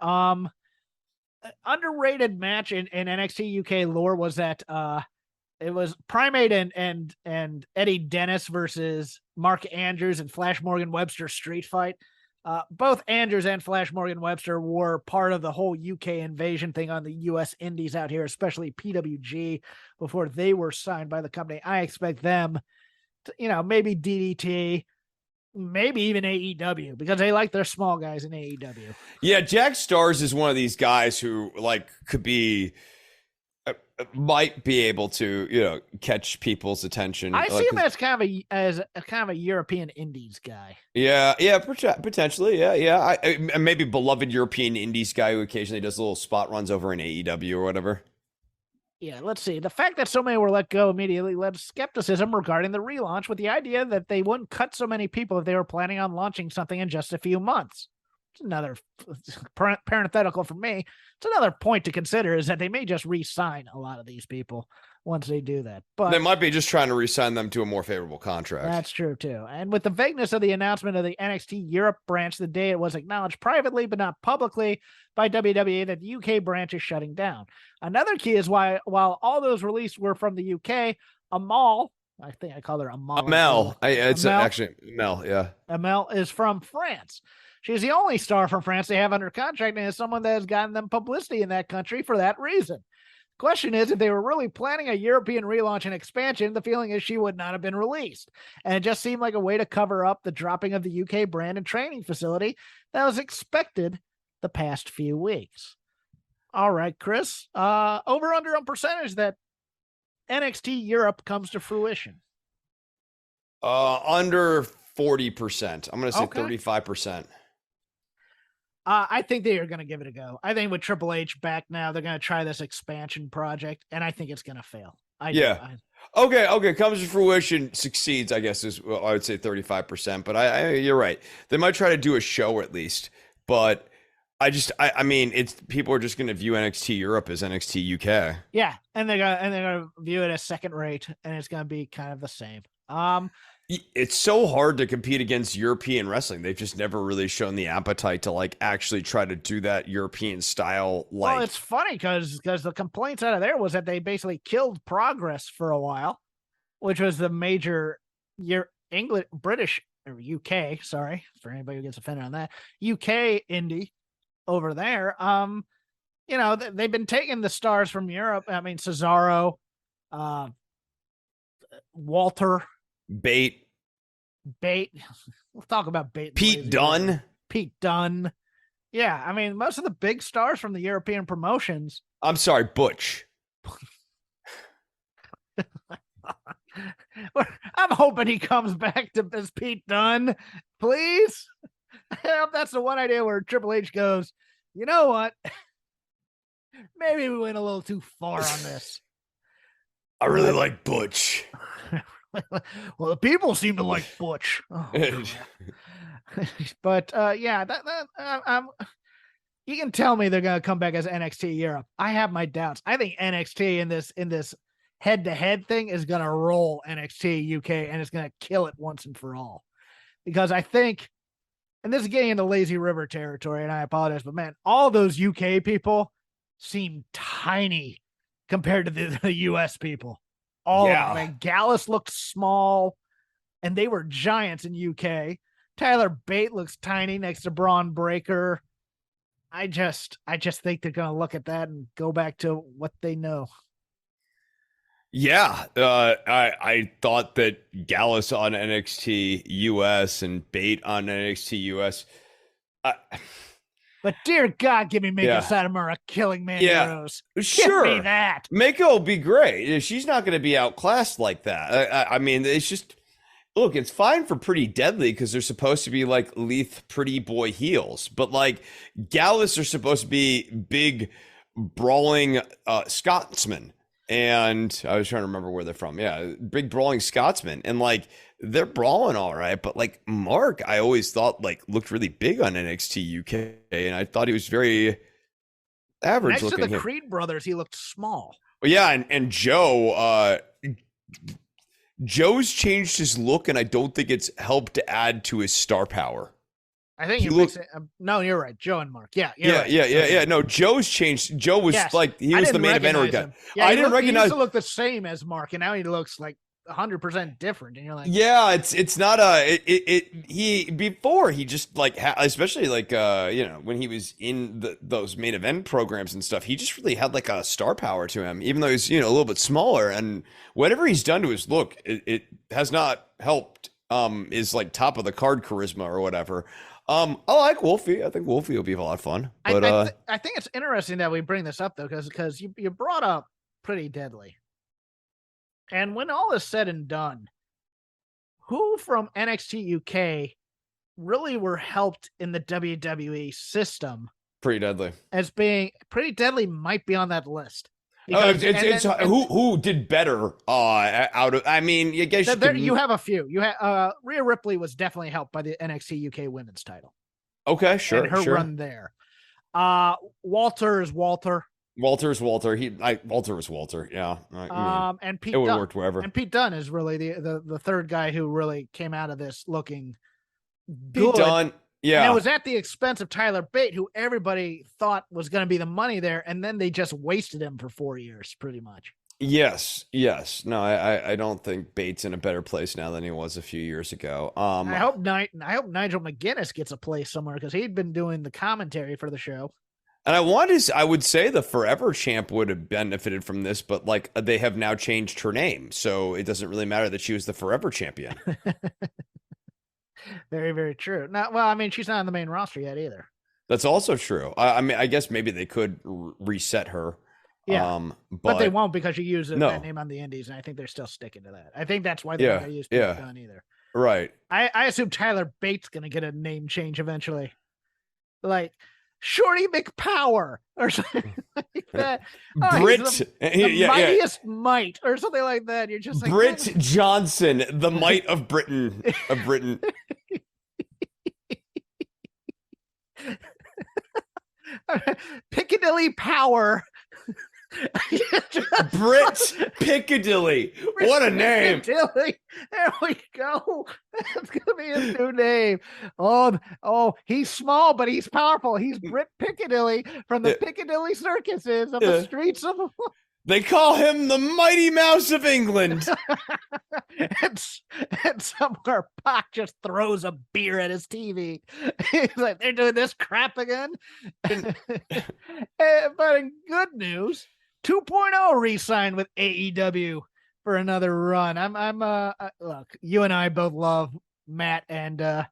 Underrated match in NXT UK lore was that it was Primate and Eddie Dennis versus Mark Andrews and Flash Morgan Webster street fight. Both Andrews and Flash Morgan Webster were part of the whole UK invasion thing on the US Indies out here, especially PWG, before they were signed by the company. I expect them to, maybe DDT, maybe even AEW, because they like their small guys in AEW. Yeah, Jack Stars is one of these guys who like could be might be able to catch people's attention. I see him as kind of a European Indies guy. Yeah, potentially. Yeah. Maybe beloved European Indies guy who occasionally does little spot runs over in AEW or whatever. Yeah, let's see. The fact that so many were let go immediately led to skepticism regarding the relaunch, with the idea that they wouldn't cut so many people if they were planning on launching something in just a few months. It's another parenthetical for me. It's another point to consider, is that they may just re-sign a lot of these people once they do that. But they might be just trying to re-sign them to a more favorable contract. That's true too. And with the vagueness of the announcement of the NXT Europe branch the day it was acknowledged privately but not publicly by WWE that the UK branch is shutting down. Another key is why, while all those released were from the UK, Amal, I think I call her Amal. Amel. It's Amel? actually Mel, yeah. Amel is from France. She's the only star from France they have under contract, and is someone that has gotten them publicity in that country for that reason. Question is, if they were really planning a European relaunch and expansion, the feeling is she would not have been released. And it just seemed like a way to cover up the dropping of the UK brand and training facility that was expected the past few weeks. All right, Chris, over under on percentage that NXT Europe comes to fruition. Under 40%. I'm going to say Okay. 35%. I think they are going to give it a go. I think with Triple H back now, they're going to try this expansion project, and I think it's going to fail. Okay, comes to fruition, succeeds, I guess, is I would say 35%, but you're right. They might try to do a show at least, but I mean, it's people are just going to view NXT Europe as NXT UK. Yeah, and they're gonna view it as second rate, and it's going to be kind of the same. It's so hard to compete against European wrestling. They've just never really shown the appetite to like actually try to do that European style. Well, it's funny because the complaints out of there was that they basically killed Progress for a while, which was the major British or UK, sorry for anybody who gets offended on that, UK indie over there. They've been taking the stars from Europe. I mean, Cesaro, Walter. Bait. We'll talk about Bait. Pete Dunne. Yeah, I mean, most of the big stars from the European promotions. I'm sorry, Butch. I'm hoping he comes back to as Pete Dunne, please. I hope that's the one idea where Triple H goes, you know what? Maybe we went a little too far on this. I really like Butch. Well, the people seem to like Butch. Oh, but you can tell me they're going to come back as NXT Europe. I have my doubts. I think NXT in this head-to-head thing is going to roll NXT UK, and it's going to kill it once and for all. Because I think, and this is getting into Lazy River territory, and I apologize, but man, all those UK people seem tiny compared to the US people. All of them. Man, Gallus looked small, and they were giants in UK. Tyler Bate looks tiny next to Bron Breakker. I just think they're going to look at that and go back to what they know. Yeah, I thought that Gallus on NXT US and Bate on NXT US. But dear God, give me Mako Satomura killing Mandy Rose. Sure. Give me that. Mako will be great. She's not going to be outclassed like that. I mean, it's just, look, it's fine for Pretty Deadly because they're supposed to be like Leith pretty boy heels. But like Gallus are supposed to be big, brawling Scotsmen. And I was trying to remember where they're from. Yeah, big brawling Scotsmen. And like, they're brawling all right. But like Mark, I always thought like looked really big on NXT UK. And I thought he was very average Next looking. Next to the Creed brothers, he looked small. Well, yeah, and Joe, Joe's changed his look, and I don't think it's helped to add to his star power. I think no, you're right. Joe and Mark. Yeah. No, Joe's changed. Joe was like, he was the main eventer guy. Yeah, I didn't recognize. He used to look the same as Mark, and now he looks like 100% different. And you're like, yeah, it's not he before he just like, especially like, when he was in those main event programs and stuff, he just really had like a star power to him, even though he's, a little bit smaller, and whatever he's done to his look, it has not helped is like top of the card charisma or whatever. I like Wolfie. I think Wolfie will be a lot of fun. But I think it's interesting that we bring this up though, because you brought up Pretty Deadly, and when all is said and done, who from NXT UK really were helped in the WWE system? Pretty Deadly. As being Pretty Deadly might be on that list. Because, who did better out of? I mean, I guess you have a few. You have Rhea Ripley was definitely helped by the NXT UK Women's title. Okay, sure, and her run there. Walter is Walter. Walter is Walter. Walter was Walter. Yeah. And Pete it would Dunne. work wherever. And Pete Dunne is really the third guy who really came out of this looking good. Pete Dunne. Yeah. And it was at the expense of Tyler Bate, who everybody thought was going to be the money there, and then they just wasted him for 4 years, pretty much. Yes. No, I don't think Bate's in a better place now than he was a few years ago. I hope Nigel McGuinness gets a place somewhere, because he'd been doing the commentary for the show. And I would say the Forever Champ would have benefited from this, but like they have now changed her name, so it doesn't really matter that she was the Forever Champion. Very, very true. Now, well, I mean, she's not on the main roster yet either. That's also true. I mean, I guess maybe they could reset her. Yeah, but they won't, because you use that name on the Indies, and I think they're still sticking to that. I think that's why they're not going to use Pete Dunne either. Right. I assume Tyler Bate's going to get a name change eventually, like Shorty McPower or something like that. Brit, the mightiest might or something like that. You're just like Britt Johnson, the might of Britain. Piccadilly Power. Britt Piccadilly. What a name. Piccadilly. There we go. That's gonna be his new name. Oh, he's small, but he's powerful. He's Britt Piccadilly from the Piccadilly circuses of the streets of. They call him the Mighty Mouse of England. and somewhere Pac just throws a beer at his TV. He's like, they're doing this crap again. But in good news, 2.0 re-signed with AEW for another run. I'm look, you and I both love Matt and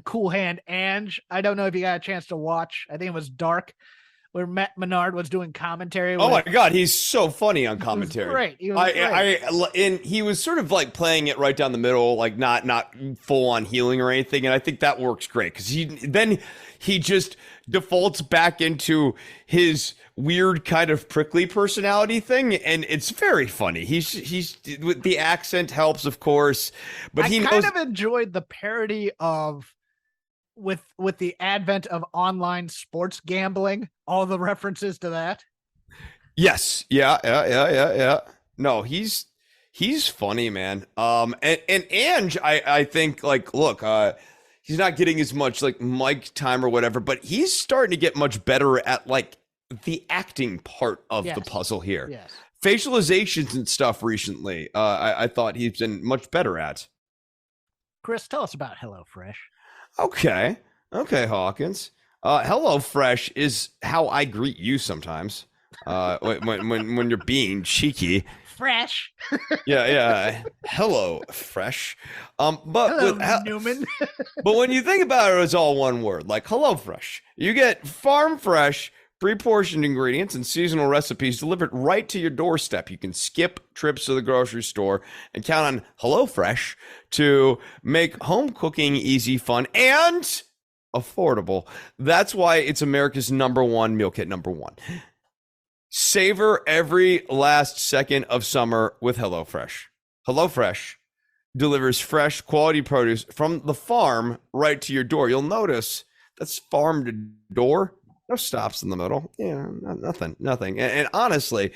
Cool Hand Ange. I don't know if you got a chance to watch. I think it was Dark, where Matt Menard was doing commentary. Oh my God, he's so funny on commentary. He was great. And he was sort of like playing it right down the middle, like not full on healing or anything. And I think that works great, because he just defaults back into his weird kind of prickly personality thing, and it's very funny. He's the accent helps, of course, but I kind of enjoyed the parody of. With the advent of online sports gambling, all the references to that. Yes. Yeah. No, he's funny, man. And Ange, I think, like, look, he's not getting as much like mic time or whatever, but he's starting to get much better at like the acting part of the puzzle here. Yes. Facializations and stuff recently. I thought he's been much better at. Chris, tell us about HelloFresh. Okay, Hawkins. HelloFresh is how I greet you sometimes. When you're being cheeky. Fresh. Yeah. Hello, Fresh. Hello, Newman. But when you think about it, it's all one word, like HelloFresh. You get farm fresh, pre-portioned ingredients and seasonal recipes delivered right to your doorstep. You can skip trips to the grocery store and count on HelloFresh to make home cooking easy, fun, and affordable. That's why it's America's #1 meal kit #1. Savor every last second of summer with HelloFresh. HelloFresh delivers fresh, quality produce from the farm right to your door. You'll notice that's farm to door. No stops in the middle. Yeah, nothing. And honestly,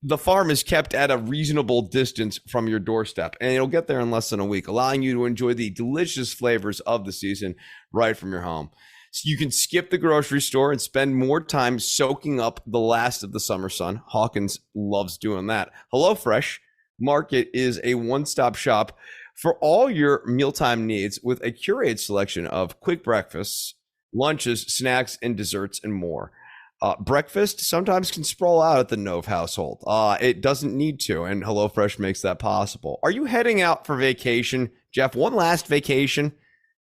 the farm is kept at a reasonable distance from your doorstep, and it'll get there in less than a week, allowing you to enjoy the delicious flavors of the season right from your home. So you can skip the grocery store and spend more time soaking up the last of the summer sun. Hawkins loves doing that. HelloFresh Market is a one-stop shop for all your mealtime needs with a curated selection of quick breakfasts, lunches, snacks, and desserts, and more. Breakfast sometimes can sprawl out at the Nove household. It doesn't need to, and HelloFresh makes that possible. Are you heading out for vacation, Jeff? One last vacation,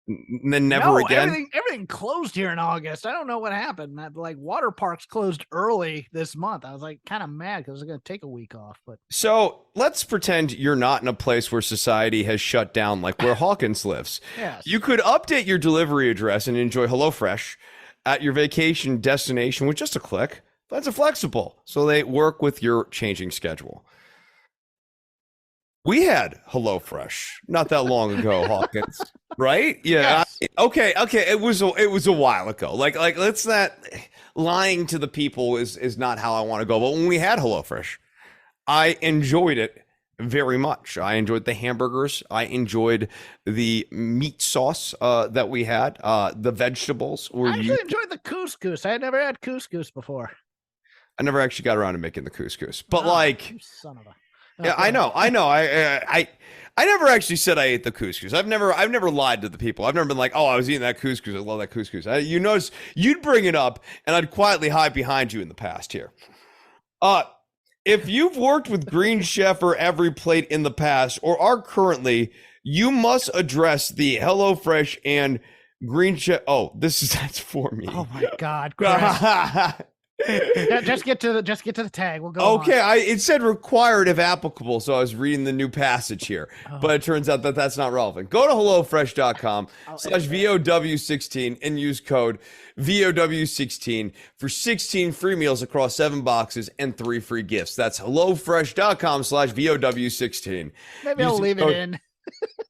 and then never again? Everything closed here in August. I don't know what happened. Like water parks closed early this month. I was like kind of mad because I was going to take a week off. But so let's pretend you're not in a place where society has shut down, like where Hawkins lives. Yes. You could update your delivery address and enjoy HelloFresh at your vacation destination with just a click. That's a flexible, so they work with your changing schedule. We had HelloFresh not that long ago, Hawkins, right? Yeah. Yes. Okay. It was a while ago. Like let's not lying to the people is not how I want to go. But when we had HelloFresh, I enjoyed it very much. I enjoyed the hamburgers. I enjoyed the meat sauce that we had. The vegetables were. I actually enjoyed the couscous. I had never had couscous before. I never actually got around to making the couscous, but You son of a. yeah, I know. I never actually said I ate the couscous. I've never lied to the people. I've never been like, oh, I was eating that couscous. I love that couscous. You notice you'd bring it up, and I'd quietly hide behind you in the past here. If you've worked with Green Chef or Every Plate in the past or are currently, you must address the HelloFresh and Green Chef. Oh, that's for me. Oh my God, Chris. just get to the tag. We'll go. Okay, on. it said required if applicable, so I was reading the new passage here, but it turns out that that's not relevant. Go to HelloFresh.com/VOW16 and use code VOW16 for 16 free meals across 7 boxes and 3 free gifts. That's HelloFresh.com/VOW16. Maybe I'll leave it in.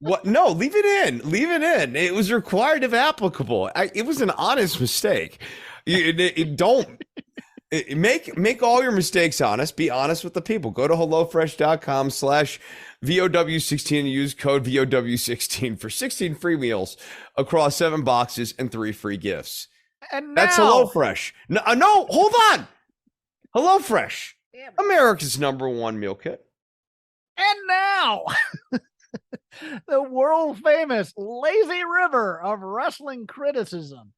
What? No, leave it in. Leave it in. It was required if applicable. It was an honest mistake. Don't. Make all your mistakes honest. Be honest with the people. Go to HelloFresh.com/VOW16 and use code VOW16 for 16 free meals across 7 boxes and 3 free gifts. And that's HelloFresh. No, hold on. HelloFresh, America's #1 meal kit. And now, the world famous lazy river of wrestling criticism.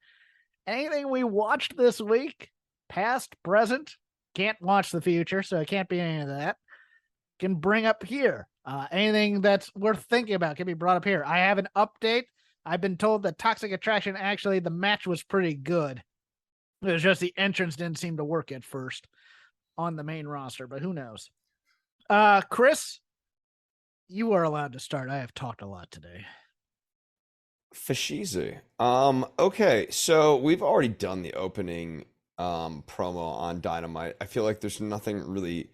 Anything we watched this week, past, present, can't watch the future, so it can't be any of that, can bring up here. Anything that's worth thinking about can be brought up here. I have an update. I've been told that Toxic Attraction, actually, the match was pretty good. It was just the entrance didn't seem to work at first on the main roster, but who knows? Chris, you are allowed to start. I have talked a lot today. Fashizi. Okay, so we've already done the opening promo on Dynamite. I feel like there's nothing really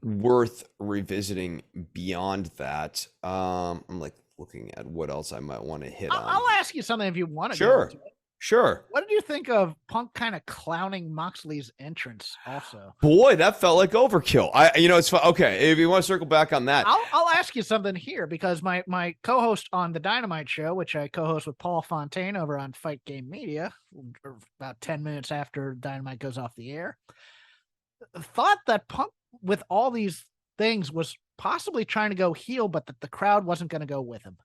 worth revisiting beyond that. I'm like looking at what else I might want to hit on. I'll ask you something if you want to. Sure. What did you think of Punk kind of clowning Moxley's entrance also? Boy, that felt like overkill. It's fun. Okay, if you want to circle back on that. I'll ask you something here because my co-host on the Dynamite show, which I co-host with Paul Fontaine over on Fight Game Media, about 10 minutes after Dynamite goes off the air, thought that Punk, with all these things, was possibly trying to go heel, but that the crowd wasn't going to go with him.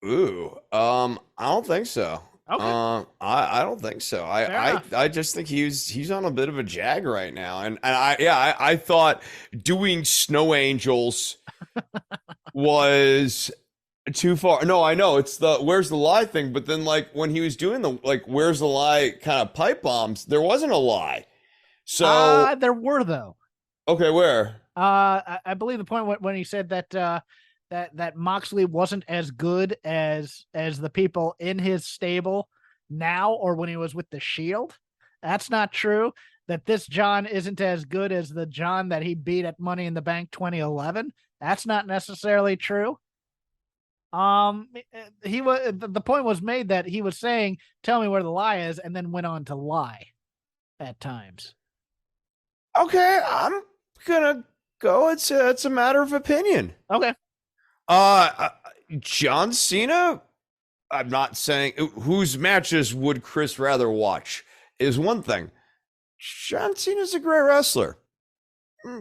Ooh, I don't think so. Okay. I don't think so. I just think he's on a bit of a jag right now, and I thought doing Snow Angels was too far. No, I know it's the Where's the Lie thing, but then like when he was doing the Where's the Lie kind of pipe bombs, there wasn't a lie. So there were though. Okay, where? I believe the point when he said that. That Moxley wasn't as good as the people in his stable now or when he was with the Shield. That's not true. That this John isn't as good as the John that he beat at Money in the Bank 2011. That's not necessarily true. The point was made that he was saying, "Tell me where the lie is," and then went on to lie at times. Okay, I'm gonna go. It's a matter of opinion. Okay. John Cena, I'm not saying whose matches would Chris rather watch is one thing. John Cena's a great wrestler.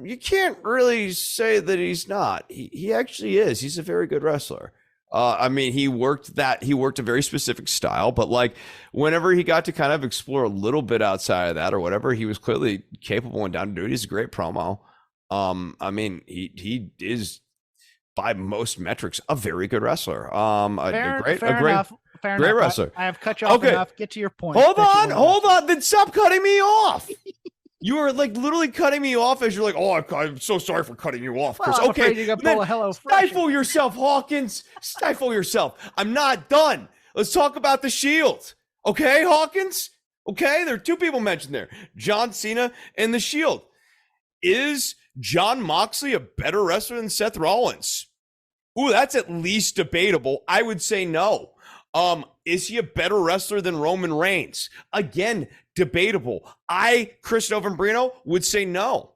You can't really say that he's not. He actually is. He's a very good wrestler. I mean, he worked a very specific style, but like whenever he got to kind of explore a little bit outside of that or whatever, he was clearly capable and down to do it. He's a great promo. I mean, he is by most metrics a very good wrestler. Fair enough. Great wrestler. I have cut you off enough. Get to your point. Hold on. Then stop cutting me off. You are like literally cutting me off as you're like, oh, I'm so sorry for cutting you off, Chris. Well, okay, you pull a Hello stifle yourself, Hawkins. Stifle yourself. I'm not done. Let's talk about the Shield. Okay, Hawkins? Okay, there are two people mentioned there. John Cena and the Shield. Is Jon Moxley a better wrestler than Seth Rollins? Ooh, that's at least debatable. I would say no. Is he a better wrestler than Roman Reigns? Again, debatable. Chris Novembrino, would say no.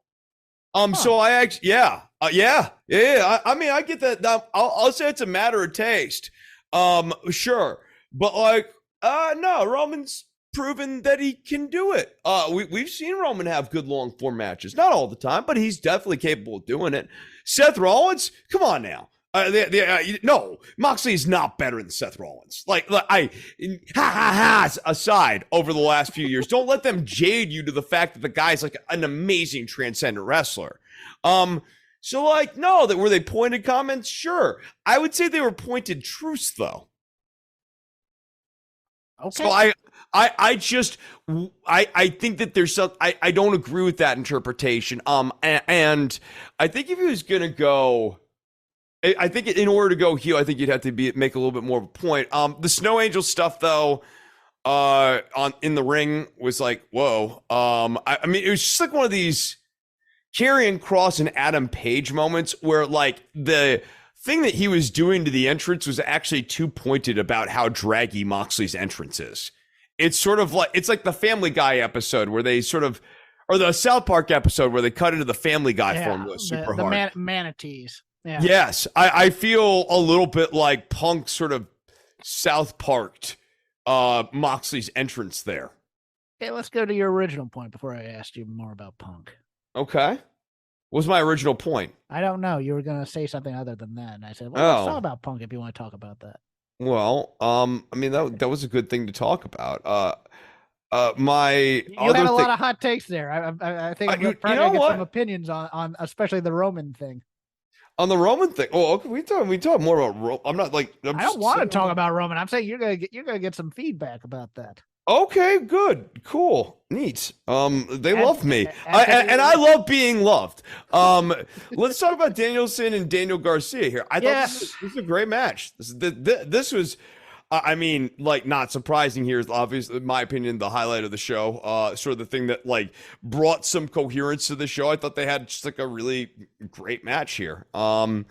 So I actually, yeah. I mean, I get that. I'll say it's a matter of taste. Sure, but like, no, Roman's proven that he can do it. We've seen Roman have good long form matches, not all the time, but he's definitely capable of doing it. Seth Rollins, come on now. No, Moxley is not better than Seth Rollins. Aside over the last few years, don't let them jade you to the fact that the guy's like an amazing transcendent wrestler. So like, no, were they pointed comments? Sure. I would say they were pointed truths though. Okay. So I think that there's some, I don't agree with that interpretation. And I think if he was going to go, I think in order to go heel, I think you'd have to make a little bit more of a point. The Snow Angel stuff, though, in the ring was like, whoa. I mean, it was just like one of these Karrion Kross and Adam Page moments where, like, the thing that he was doing to the entrance was actually too pointed about how draggy Moxley's entrance is. It's sort of like, it's like the Family Guy episode where they sort of, or the South Park episode where they cut into the Family Guy formula super hard. Manatees. Yeah. Yes, I feel a little bit like Punk sort of South Parked Moxley's entrance there. Okay, let's go to your original point before I asked you more about Punk. Okay. What was my original point? I don't know. You were going to say something other than that. And I said, well, let's talk about Punk if you want to talk about that. Well, I mean, that was a good thing to talk about. You had a lot of hot takes there. I think I'm probably going to get some opinions on especially the Roman thing. On the Roman thing, oh, okay, we talk more about Roman. I don't want to talk about Roman. I'm saying you're gonna get some feedback about that. Okay, good, cool, neat. They love me, and I love being loved. Let's talk about Danielson and Daniel Garcia here. I thought this was a great match. This was. I mean, like, not surprising here is obviously, in my opinion, the highlight of the show. Sort of the thing that, like, brought some coherence to the show. I thought they had just, like, a really great match here. I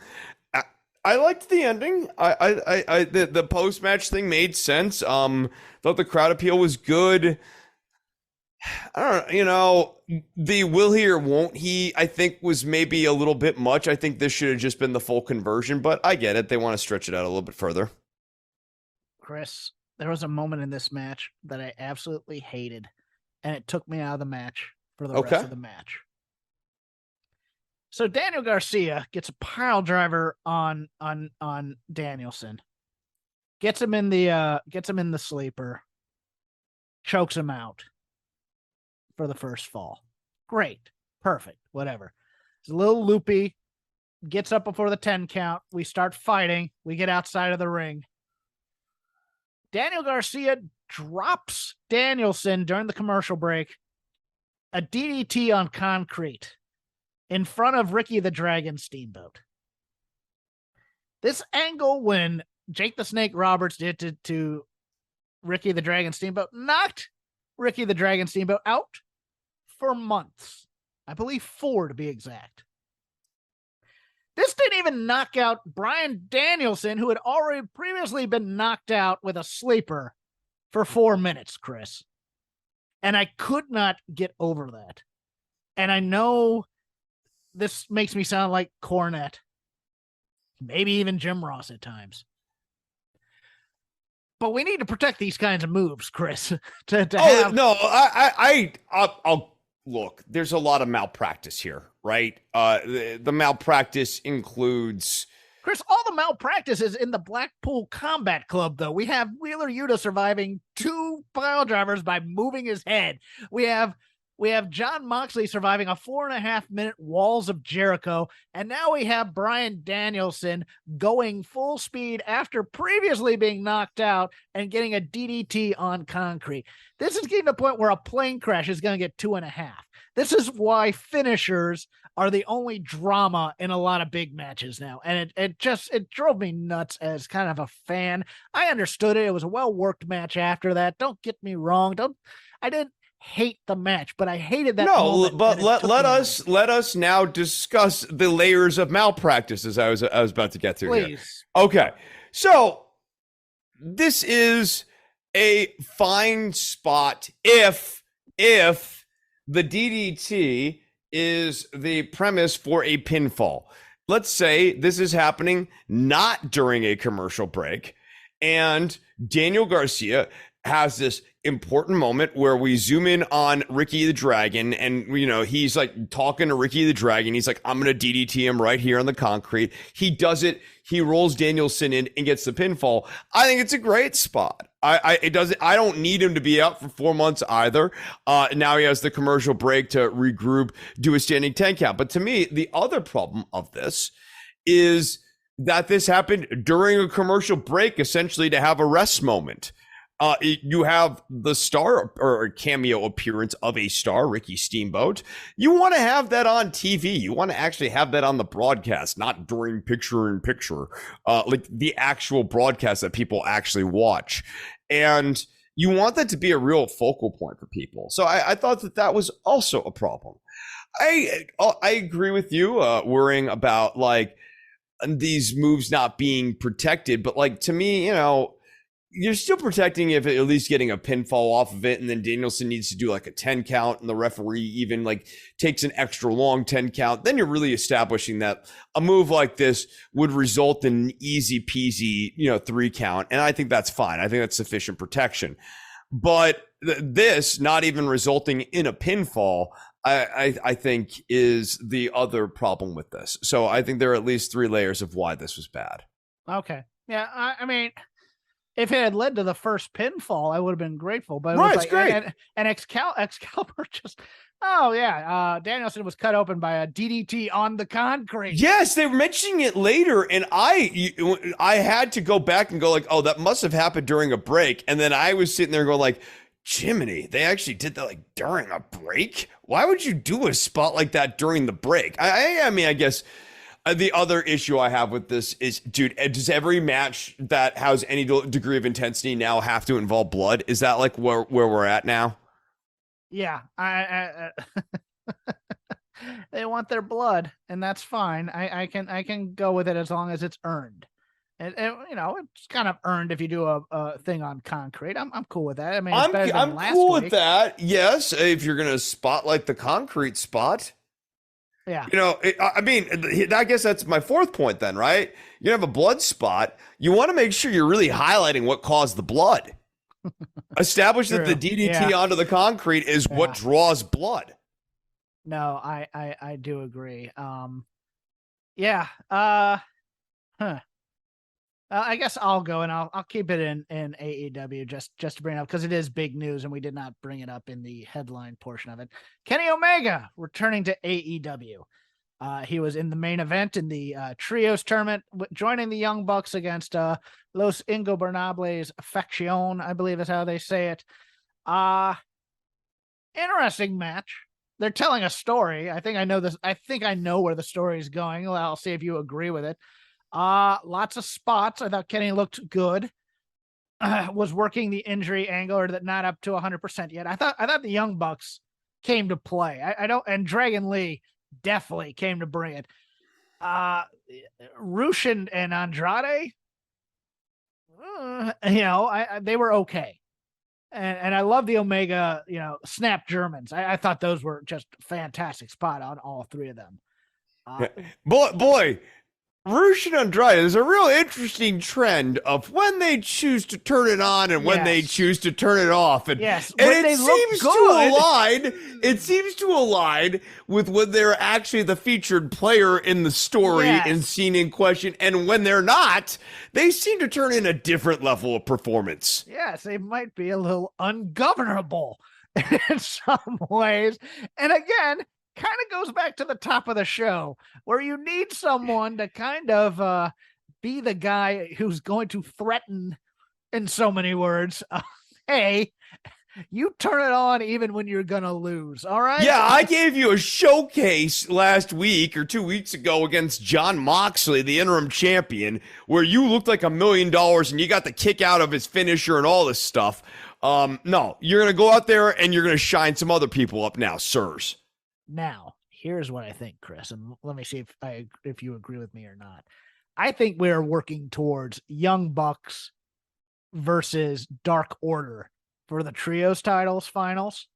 liked the ending. The post-match thing made sense. Thought the crowd appeal was good. I don't know, the will he or won't he, I think, was maybe a little bit much. I think this should have just been the full conversion, but I get it. They want to stretch it out a little bit further. Chris, there was a moment in this match that I absolutely hated, and it took me out of the match for the rest of the match. So Daniel Garcia gets a pile driver on Danielson, gets him in the sleeper, chokes him out for the first fall. Great, perfect, whatever. It's a little loopy. Gets up before the 10 count. We start fighting. We get outside of the ring. Daniel Garcia drops Danielson during the commercial break, a DDT on concrete in front of Ricky the Dragon Steamboat. This angle, when Jake the Snake Roberts did to Ricky the Dragon Steamboat, knocked Ricky the Dragon Steamboat out for months. I believe 4 to be exact. This didn't even knock out Bryan Danielson, who had already previously been knocked out with a sleeper for 4 minutes, Chris. And I could not get over that. And I know this makes me sound like Cornette, maybe even Jim Ross at times. But we need to protect these kinds of moves, Chris. I'll look, there's a lot of malpractice here, right? The malpractice includes Chris, all the malpractice is in the Blackpool Combat Club, though. We have Wheeler Yuta surviving 2 pile drivers by moving his head. We have John Moxley surviving a 4.5-minute Walls of Jericho. And now we have Bryan Danielson going full speed after previously being knocked out and getting a DDT on concrete. This is getting to the point where a plane crash is going to get 2.5. This is why finishers are the only drama in a lot of big matches now. And it drove me nuts as kind of a fan. I understood it. It was a well-worked match after that. Don't get me wrong. I didn't hate the match, but I hated that. No, but let us now discuss the layers of malpractice as I was about to get to. Please. Here. Okay. So this is a fine spot if the DDT is the premise for a pinfall. Let's say this is happening not during a commercial break, and Daniel Garcia has this important moment where we zoom in on Ricky the Dragon, and he's like talking to Ricky the Dragon. He's like, I'm gonna DDT him right here on the concrete. He does it. He rolls Danielson in and gets the pinfall. I think it's a great spot. I don't need him to be out for 4 months either. Now he has the commercial break to regroup, do a standing 10 count. But to me, the other problem of this is that this happened during a commercial break, essentially to have a rest moment. You have the star or cameo appearance of a star, Ricky Steamboat. You want to have that on TV. You want to actually have that on the broadcast, not during picture-in-picture, like the actual broadcast that people actually watch. And you want that to be a real focal point for people. So I thought that was also a problem. I agree with you, worrying about like these moves not being protected, but like to me, you're still protecting if at least getting a pinfall off of it, and then Danielson needs to do like a 10 count, and the referee even like takes an extra long 10 count. Then you're really establishing that a move like this would result in an easy peasy, 3 count. And I think that's fine. I think that's sufficient protection. But this not even resulting in a pinfall, I think is the other problem with this. So I think there are at least 3 layers of why this was bad. Okay. Yeah. I mean, if it had led to the first pinfall, I would have been grateful. But it's great. And Excalibur just, Danielson was cut open by a DDT on the concrete. Yes, they were mentioning it later, and I had to go back and go like, oh, that must have happened during a break. And then I was sitting there going like, Jiminy, they actually did that like during a break? Why would you do a spot like that during the break? I mean, I guess. The other issue I have with this is, dude, does every match that has any degree of intensity now have to involve blood? Is that like where we're at now? Yeah, they want their blood, and that's fine. I can go with it as long as it's earned. And it's kind of earned if you do a thing on concrete. I'm cool with that. I mean, I'm cool with that. Yes, if you're gonna spotlight the concrete spot. Yeah. I guess that's my 4th point then, right? You have a blood spot. You want to make sure you're really highlighting what caused the blood. Establish that the DDT onto the concrete is what draws blood. No, I do agree. I guess I'll go, and I'll keep it in AEW just to bring it up because it is big news and we did not bring it up in the headline portion of it. Kenny Omega returning to AEW. He was in the main event in the trios tournament, joining the Young Bucks against Los Ingobernables Faction, I believe is how they say it. Interesting match. They're telling a story. I think I know this. I think I know where the story is going. Well, I'll see if you agree with it. Lots of spots. I thought Kenny looked good. Was working the injury angle, or that not up to 100% yet. I thought the Young Bucks came to play. And Dragon Lee definitely came to bring it. Rush and Andrade, they were okay. And I love the Omega, snap Germans. I thought those were just fantastic spot on all 3 of them. Boy, Rush and Andrade, there's a real interesting trend of when they choose to turn it on and when they choose to turn it off. And, yes, and it seems to align. It seems to align with when they're actually the featured player in the story and scene in question. And when they're not, they seem to turn in a different level of performance. Yes, they might be a little ungovernable in some ways. And again, kind of goes back to the top of the show where you need someone to kind of be the guy who's going to threaten, in so many words, hey, you turn it on even when you're going to lose. All right. Yeah. I gave you a showcase last week or 2 weeks ago against John Moxley, the interim champion, where you looked like $1 million and you got the kick out of his finisher and all this stuff. No, you're going to go out there and you're going to shine some other people up now, sirs. Now, here's what I think, Chris, and let me see if you agree with me or not. I think we're working towards Young Bucks versus Dark Order for the Trios titles finals,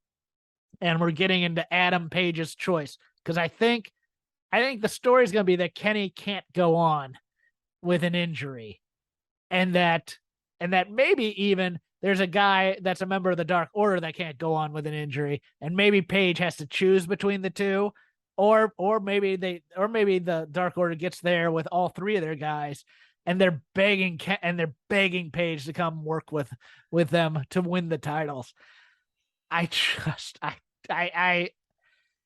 and we're getting into Adam Page's choice because I think the story is going to be that Kenny can't go on with an injury, and that maybe even there's a guy that's a member of the Dark Order that can't go on with an injury, and maybe Page has to choose between the two, or maybe the Dark Order gets there with all three of their guys, and they're begging Page to come work with them to win the titles. Boy,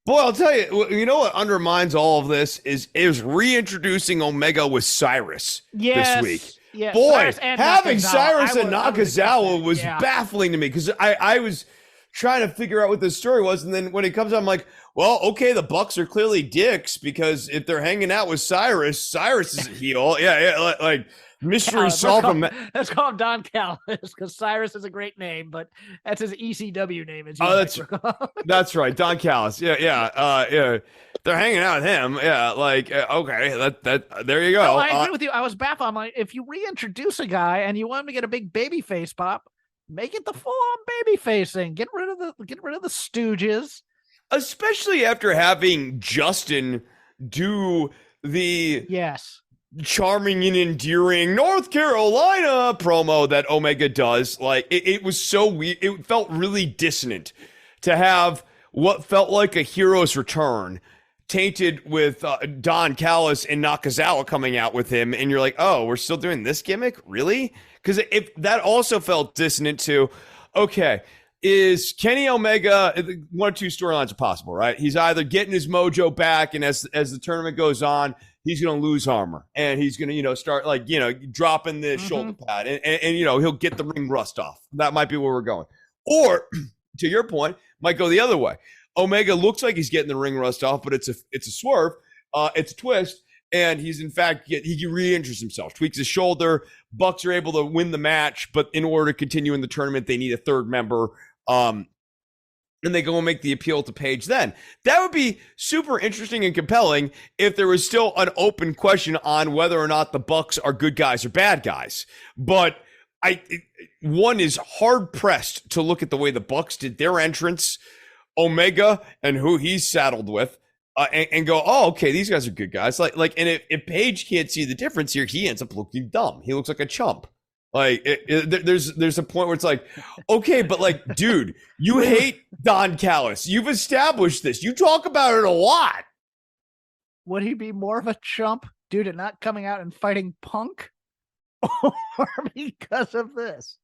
I'll tell you, you know what undermines all of this is reintroducing Omega with Cyrus this week. Yeah, boy, having Cyrus and Nakazawa was baffling to me because I was trying to figure out what the story was, and then when it comes out, I'm like, well, okay, the Bucks are clearly dicks because if they're hanging out with Cyrus is a heel. Yeah, like mystery solved. Let's call him Don Callis because Cyrus is a great name, but that's his ECW name. That's right, Don Callis. Yeah. They're hanging out with him. Yeah, like okay, that there you go. No, I agree with you. I was baffled. I'm like, if you reintroduce a guy and you want him to get a big baby face pop, make it the full-on baby face thing. Get rid of the Stooges. Especially after having Justin do the charming and endearing North Carolina promo that Omega does. Like it was so weird. It felt really dissonant to have what felt like a hero's return tainted with Don Callis and Nakazawa coming out with him, and you're like, oh, we're still doing this gimmick? Really? Because if that also felt dissonant to, okay, is Kenny Omega, one or two storylines are possible, right? He's either getting his mojo back, and as the tournament goes on, he's going to lose armor, and he's going to, start dropping the shoulder pad, and he'll get the ring rust off. That might be where we're going. Or, to your point, might go the other way. Omega looks like he's getting the ring rust off, but it's a swerve, it's a twist, and he's in fact he re-injures himself, tweaks his shoulder. Bucks are able to win the match, but in order to continue in the tournament, they need a third member. And they go and make the appeal to Page. Then that would be super interesting and compelling if there was still an open question on whether or not the Bucks are good guys or bad guys. But one is hard pressed to look at the way the Bucks did their entrance, Omega and who he's saddled with, and go, oh, okay, these guys are good guys. And if Page can't see the difference here, he ends up looking dumb. He looks like a chump. Like there's a point where it's like, okay, but dude, you hate Don Callis. You've established this. You talk about it a lot. Would he be more of a chump due to not coming out and fighting Punk, or because of this?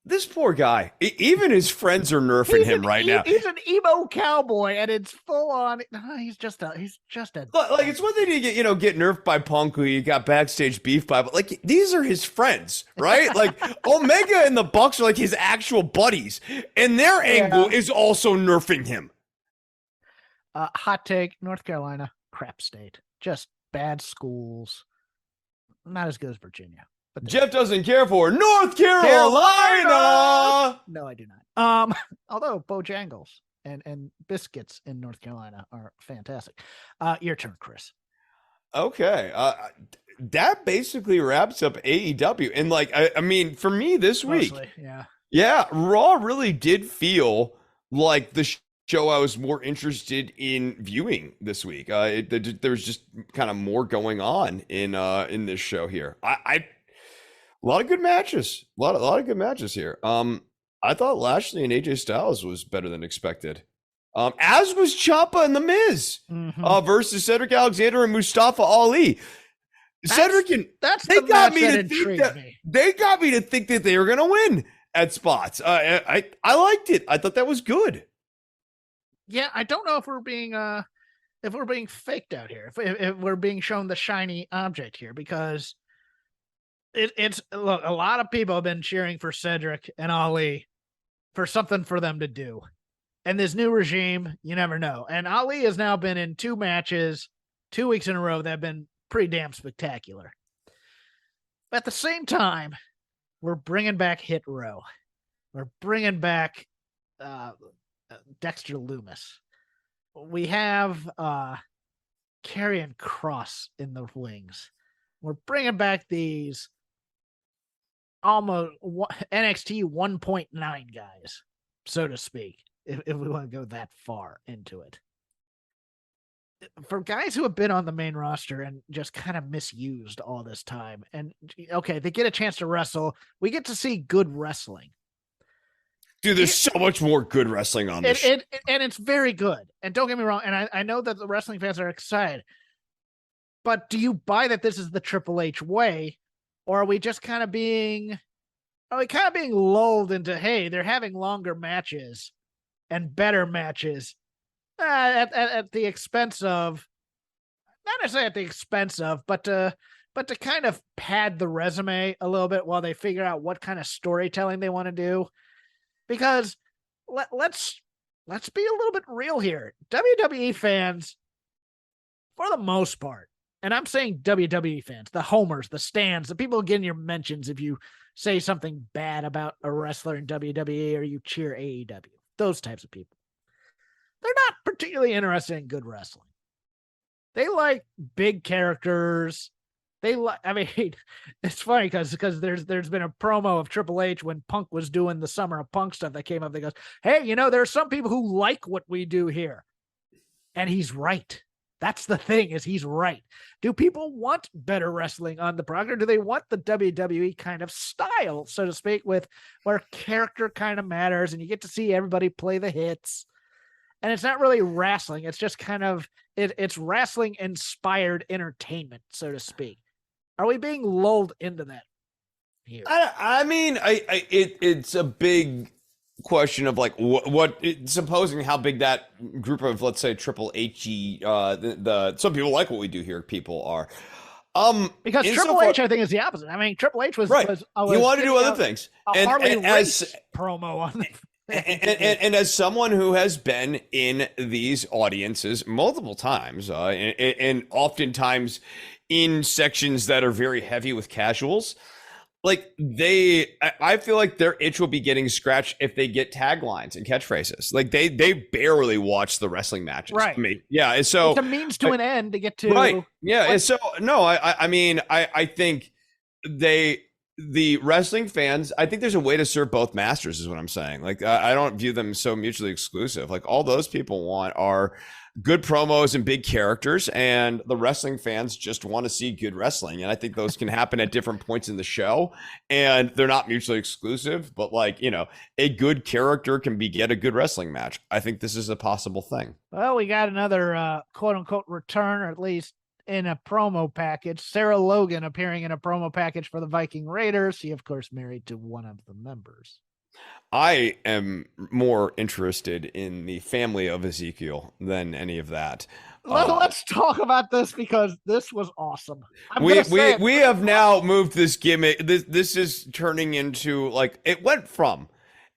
This poor guy, even his friends are nerfing him right now. He's an emo cowboy, and it's full on. He's just a. It's one thing to get nerfed by Punk, who you got backstage beef by, but these are his friends, right? Omega and the Bucks are his actual buddies, and their angle is also nerfing him. Hot take: North Carolina, crap state, just bad schools, not as good as Virginia. But Jeff doesn't care for North Carolina. No, I do not. Although Bojangles and biscuits in North Carolina are fantastic. Your turn, Chris. Okay. That basically wraps up AEW. And I mean, for me this week, Mostly, yeah, Raw really did feel like the show I was more interested in viewing this week. There's just kind of more going on in this show here. A lot of good matches. A lot of good matches here. I thought Lashley and AJ Styles was better than expected. As was Ciampa and The Miz versus Cedric Alexander and Mustafa Ali. Cedric and they got me to think that they were going to win at spots. I liked it. I thought that was good. Yeah, I don't know if we're being faked out here, if we're being shown the shiny object here, because it's look, a lot of people have been cheering for Cedric and Ali for something for them to do. And this new regime, you never know. And Ali has now been in 2 matches, 2 weeks in a row that have been pretty damn spectacular. But at the same time, we're bringing back Hit Row. We're bringing back Dexter Loomis. We have Karrion Kross in the wings. We're bringing back these almost NXT 1.9 guys, so to speak, if we want to go that far into it. For guys who have been on the main roster and just kind of misused all this time, and okay, they get a chance to wrestle. We get to see good wrestling. Dude, there's so much more good wrestling on this. And it's very good. And don't get me wrong, and I know that the wrestling fans are excited, but do you buy that this is the Triple H way, or are we just kind of being lulled into, hey, they're having longer matches and better matches at the expense of, not necessarily at the expense of, but to kind of pad the resume a little bit while they figure out what kind of storytelling they want to do. Because let's be a little bit real here. WWE fans, for the most part, and I'm saying WWE fans, the homers, the stands, the people getting your mentions if you say something bad about a wrestler in WWE or you cheer AEW, those types of people, they're not particularly interested in good wrestling. They like big characters. It's funny because there's been a promo of Triple H when Punk was doing the Summer of Punk stuff that came up. They goes, hey, there are some people who like what we do here. And he's right. That's the thing, is he's right. Do people want better wrestling on the product, or do they want the WWE kind of style, so to speak, with where character kind of matters and you get to see everybody play the hits? And it's not really wrestling. It's just kind of, it's wrestling inspired entertainment, so to speak. Are we being lulled into that here? It's a big question of like what supposing how big that group of, let's say, Triple H, some people like what we do here. People are, because Triple H, I think, is the opposite. I mean, Triple H was right. He wanted to do other things. And Harley Race promo on the. And as someone who has been in these audiences multiple times, and oftentimes in sections that are very heavy with casuals, like I feel like their itch will be getting scratched if they get taglines and catchphrases. Like they barely watch the wrestling matches. Right. I mean, yeah. And so it's a means to an end to get to. Right. Yeah. And so, no, I think the wrestling fans, I think there's a way to serve both masters is what I'm saying. Like, I don't view them so mutually exclusive. Like, all those people want are good promos and big characters, and the wrestling fans just want to see good wrestling. And I think those can happen at different points in the show, and they're not mutually exclusive, but like, a good character can beget a good wrestling match. I think this is a possible thing. Well, we got another quote unquote return, or at least in a promo package. Sarah Logan appearing in a promo package for the Viking Raiders. She, of course, married to one of the members. I am more interested in the family of Ezekiel than any of that. Let's talk about this, because this was awesome. We have now moved this gimmick. This is turning into, like, it went from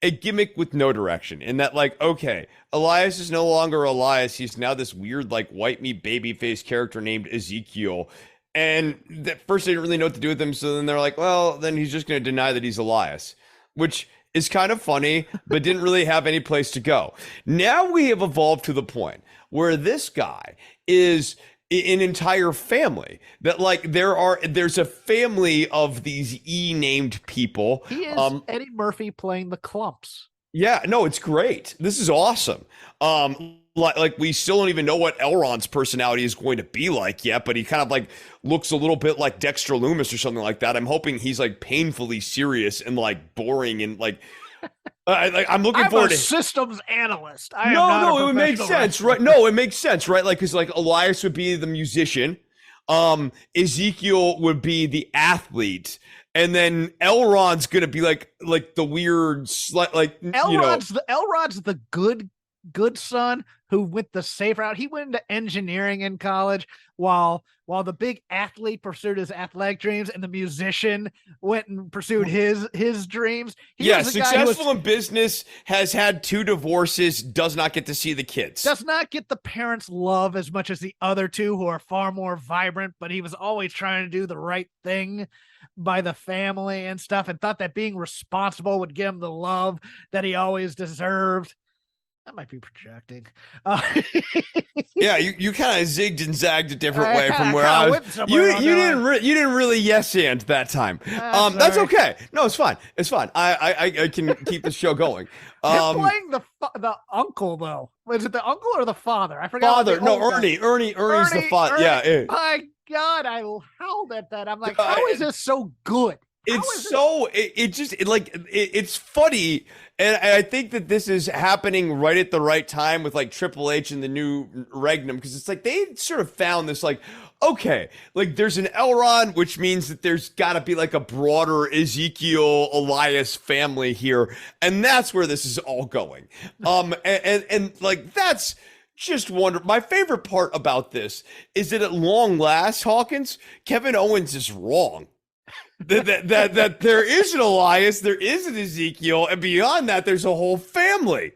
a gimmick with no direction, in that, like, okay, Elias is no longer Elias. He's now this weird, like, white meat babyface character named Ezekiel. And at first they didn't really know what to do with him. So then they're like, well, then he's just going to deny that he's Elias, which is kind of funny, but didn't really have any place to go. Now we have evolved to the point where this guy is an entire family, that, like, there's a family of these named people. He is Eddie Murphy playing the Clumps. Yeah, no, it's great. This is awesome. Like we still don't even know what Elrond's personality is going to be like yet, but he kind of like looks a little bit like Dexter Loomis or something like that. I'm hoping he's like painfully serious and like boring and like I'm looking I'm forward a to systems analyst. I am No, not no, a it would make professional sense, wrestler. right? No, it makes sense, right? Like, cause like Elias would be the musician, Ezekiel would be the athlete, and then Elrond's gonna be like the weird, Elrod's the good son who went the safe route. He went into engineering in college while the big athlete pursued his athletic dreams and the musician went and pursued his dreams. Successful in business, has had 2 divorces, does not get to see the kids. Does not get the parents' love as much as the other two who are far more vibrant, but he was always trying to do the right thing by the family and stuff and thought that being responsible would give him the love that he always deserved. That might be projecting. Yeah, you kind of zigged and zagged a different way from where I was. You didn't really yes and that time. That's okay. No, it's fine. It's fine. I can keep the show going. Him playing the uncle though. Was it the uncle or the father? I forgot. Father. No, Ernie's the father. Yeah. My God, I howled at that. I'm like, how is this so good? It's funny, and I think that this is happening right at the right time with like Triple H and the new Regnum, because it's like they sort of found this like, okay, like there's an Elrond, which means that there's got to be like a broader Ezekiel Elias family here, and that's where this is all going. And like that's just wonderful. My favorite part about this is that at long last, Hawkins, Kevin Owens is wrong. that there is an Elias, there is an Ezekiel, and beyond that, there's a whole family.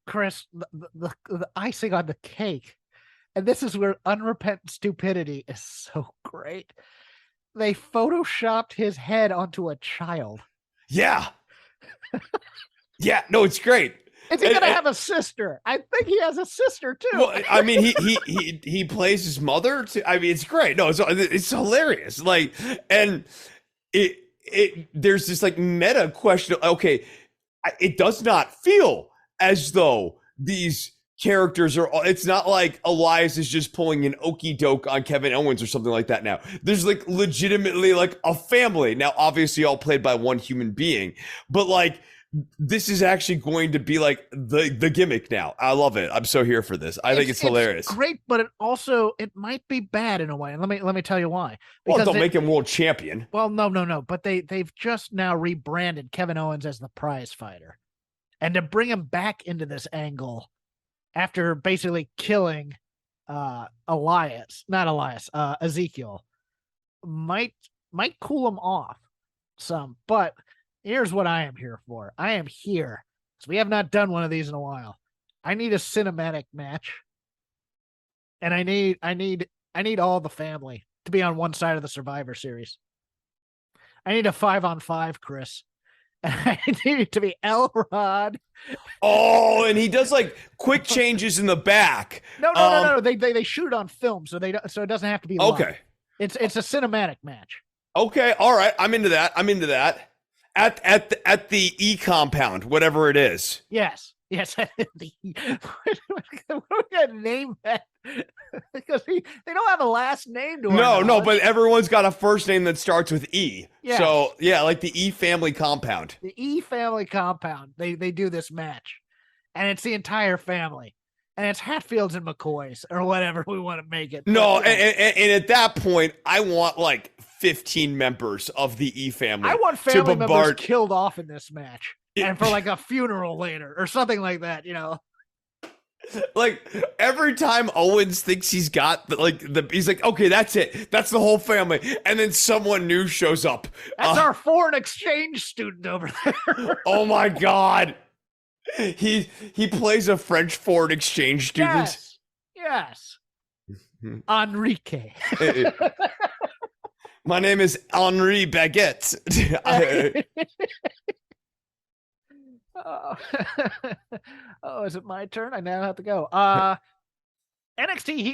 Chris, the icing on the cake, and this is where unrepentant stupidity is so great. They photoshopped his head onto a child. Yeah. Yeah, no, it's great. Is he gonna have a sister? I think he has a sister too. Well, I mean, he plays his mother. I mean, it's great. No, it's hilarious. Like, and there's this like meta question. Okay, it does not feel as though these characters are. It's not like Elias is just pulling an okey doke on Kevin Owens or something like that. Now, there's like legitimately like a family. Now, obviously, all played by one human being, but like. This is actually going to be like the gimmick now. I love it. I'm so here for this. I think it's hilarious. It's great, but it might be bad in a way. And let me tell you why. Because don't make him world champion. Well, no. But they've just now rebranded Kevin Owens as the prize fighter. And to bring him back into this angle after basically killing Ezekiel might cool him off some, but here's what I am here for. I am here because we have not done one of these in a while. I need a cinematic match, and I need all the family to be on one side of the Survivor Series. I need a 5-on-5, Chris. And I need it to be Elrod. Oh, and he does like quick changes in the back. No. They shoot on film, so it doesn't have to be live. Okay. It's a cinematic match. Okay, all right. I'm into that. At the E compound, whatever it is. Yes. What are we gonna name that? Because they don't have a last name to No, but everyone's got a first name that starts with E. Yes. So yeah, like the E family compound. The E family compound. They do this match, and it's the entire family, and it's Hatfields and McCoys or whatever we want to make it. No, and at that point, I want like 15 members of the E family. I want family members killed off in this match. And for like a funeral later or something like that, you know. Like every time Owens thinks he's got he's like, okay, that's it. That's the whole family. And then someone new shows up. That's our foreign exchange student over there. Oh my God. He plays a French foreign exchange student. Yes. Enrique. My name is Henri Baguette. Oh, is it my turn? I now have to go. NXT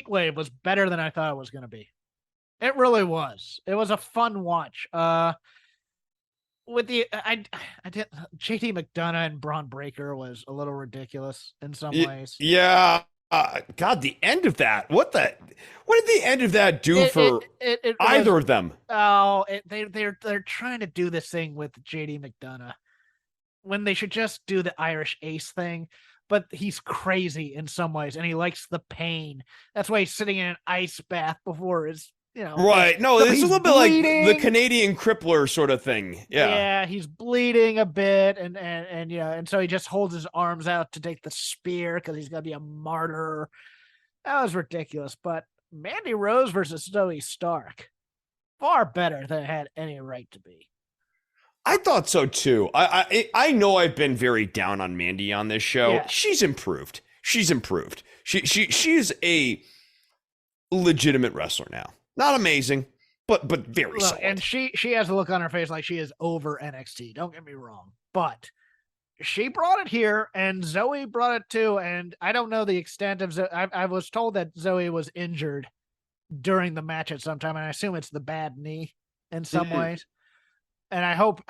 Heatwave was better than I thought it was going to be. It really was. It was a fun watch. with the I did JT McDonough and Bron Breakker was a little ridiculous in some ways. Yeah. God, the end of that. What did the end of that do for either of them? Oh, they're trying to do this thing with JD McDonough when they should just do the Irish Ace thing. But he's crazy in some ways, and he likes the pain. That's why he's sitting in an ice bath before his, Right. No, it's a little bit like the Canadian crippler sort of thing. Yeah. Yeah, he's bleeding a bit, and so he just holds his arms out to take the spear because he's gonna be a martyr. That was ridiculous. But Mandy Rose versus Zoe Stark, far better than it had any right to be. I thought so too. I know I've been very down on Mandy on this show. Yeah. She's improved. She's a legitimate wrestler now. Not amazing, but very solid. And she has a look on her face like she is over NXT. Don't get me wrong, but she brought it here, and Zoe brought it too. And I don't know the extent of Zoe. I was told that Zoe was injured during the match at some time, and I assume it's the bad knee in some ways. And I hope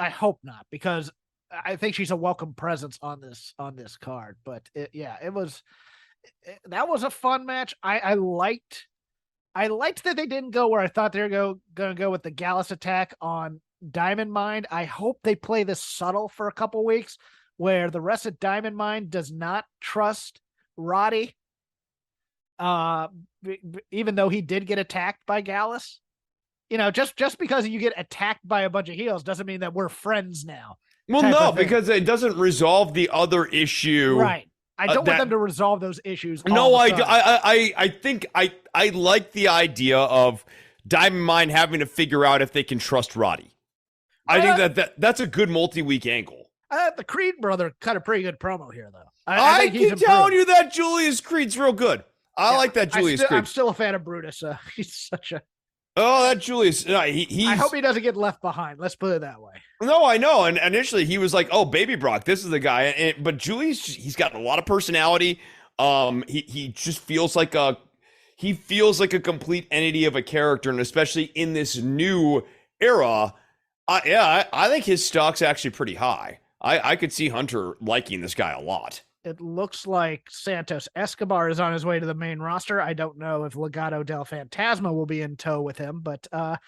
not, because I think she's a welcome presence on this card. But that was a fun match. I liked that they didn't go where I thought they were going to go with the Gallus attack on Diamond Mine. I hope they play this subtle for a couple weeks, where the rest of Diamond Mine does not trust Roddy, even though he did get attacked by Gallus. Just because you get attacked by a bunch of heels doesn't mean that we're friends now. Well, no, because it doesn't resolve the other issue. Right. I don't want them to resolve those issues. No, I think I like the idea of Diamond Mine having to figure out if they can trust Roddy. I think that's a good multi-week angle. The Creed brother cut a pretty good promo here, though. I keep telling you that Julius Creed's real good. I like that Julius Creed. I'm still a fan of Brutus. He's such a... Oh, that Julius. I hope he doesn't get left behind. Let's put it that way. No, I know. And initially he was like, oh, Baby Brock, this is the guy. But Julius, he's got a lot of personality. He just feels like a complete entity of a character. And especially in this new era, I think his stock's actually pretty high. I could see Hunter liking this guy a lot. It looks like Santos Escobar is on his way to the main roster. I don't know if Legado del Fantasma will be in tow with him, but I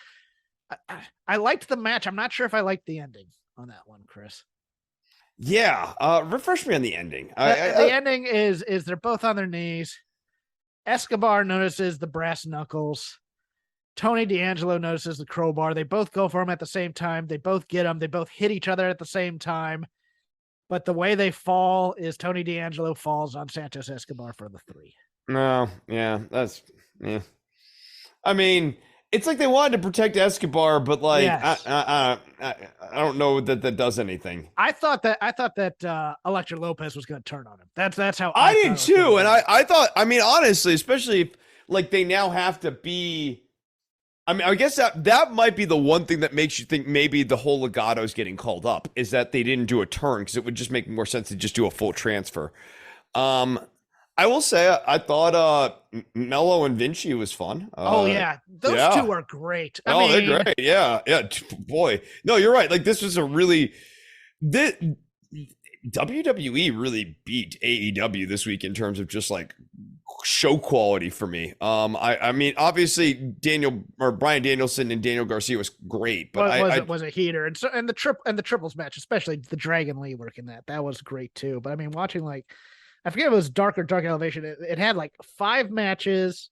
liked the match. I'm not sure if I liked the ending on that one, Chris. Yeah, refresh me on the ending. The ending is they're both on their knees. Escobar notices the brass knuckles. Tony D'Angelo notices the crowbar. They both go for him at the same time. They both get him. They both hit each other at the same time. But the way they fall is Tony D'Angelo falls on Santos Escobar for the 3. No, yeah, that's... Yeah. I mean, it's like they wanted to protect Escobar, but like, yes. I don't know that does anything. I thought that Elektra Lopez was going to turn on him. That's how I did too. And I thought, I mean, honestly, especially if like they now have to be... I mean, I guess that might be the one thing that makes you think maybe the whole Legado is getting called up, is that they didn't do a turn, because it would just make more sense to just do a full transfer. I will say I thought Mello and Vinci was fun. Those two are great. I mean, they're great. Yeah, boy. No, you're right. Like this was a really WWE really beat AEW this week in terms of just like show quality for me. I mean, obviously Bryan Danielson and Daniel Garcia was great, but it was a heater, and the triples match, especially the Dragon Lee work in that was great too. But I mean, watching like, I forget if it was Dark Elevation. It had like 5 matches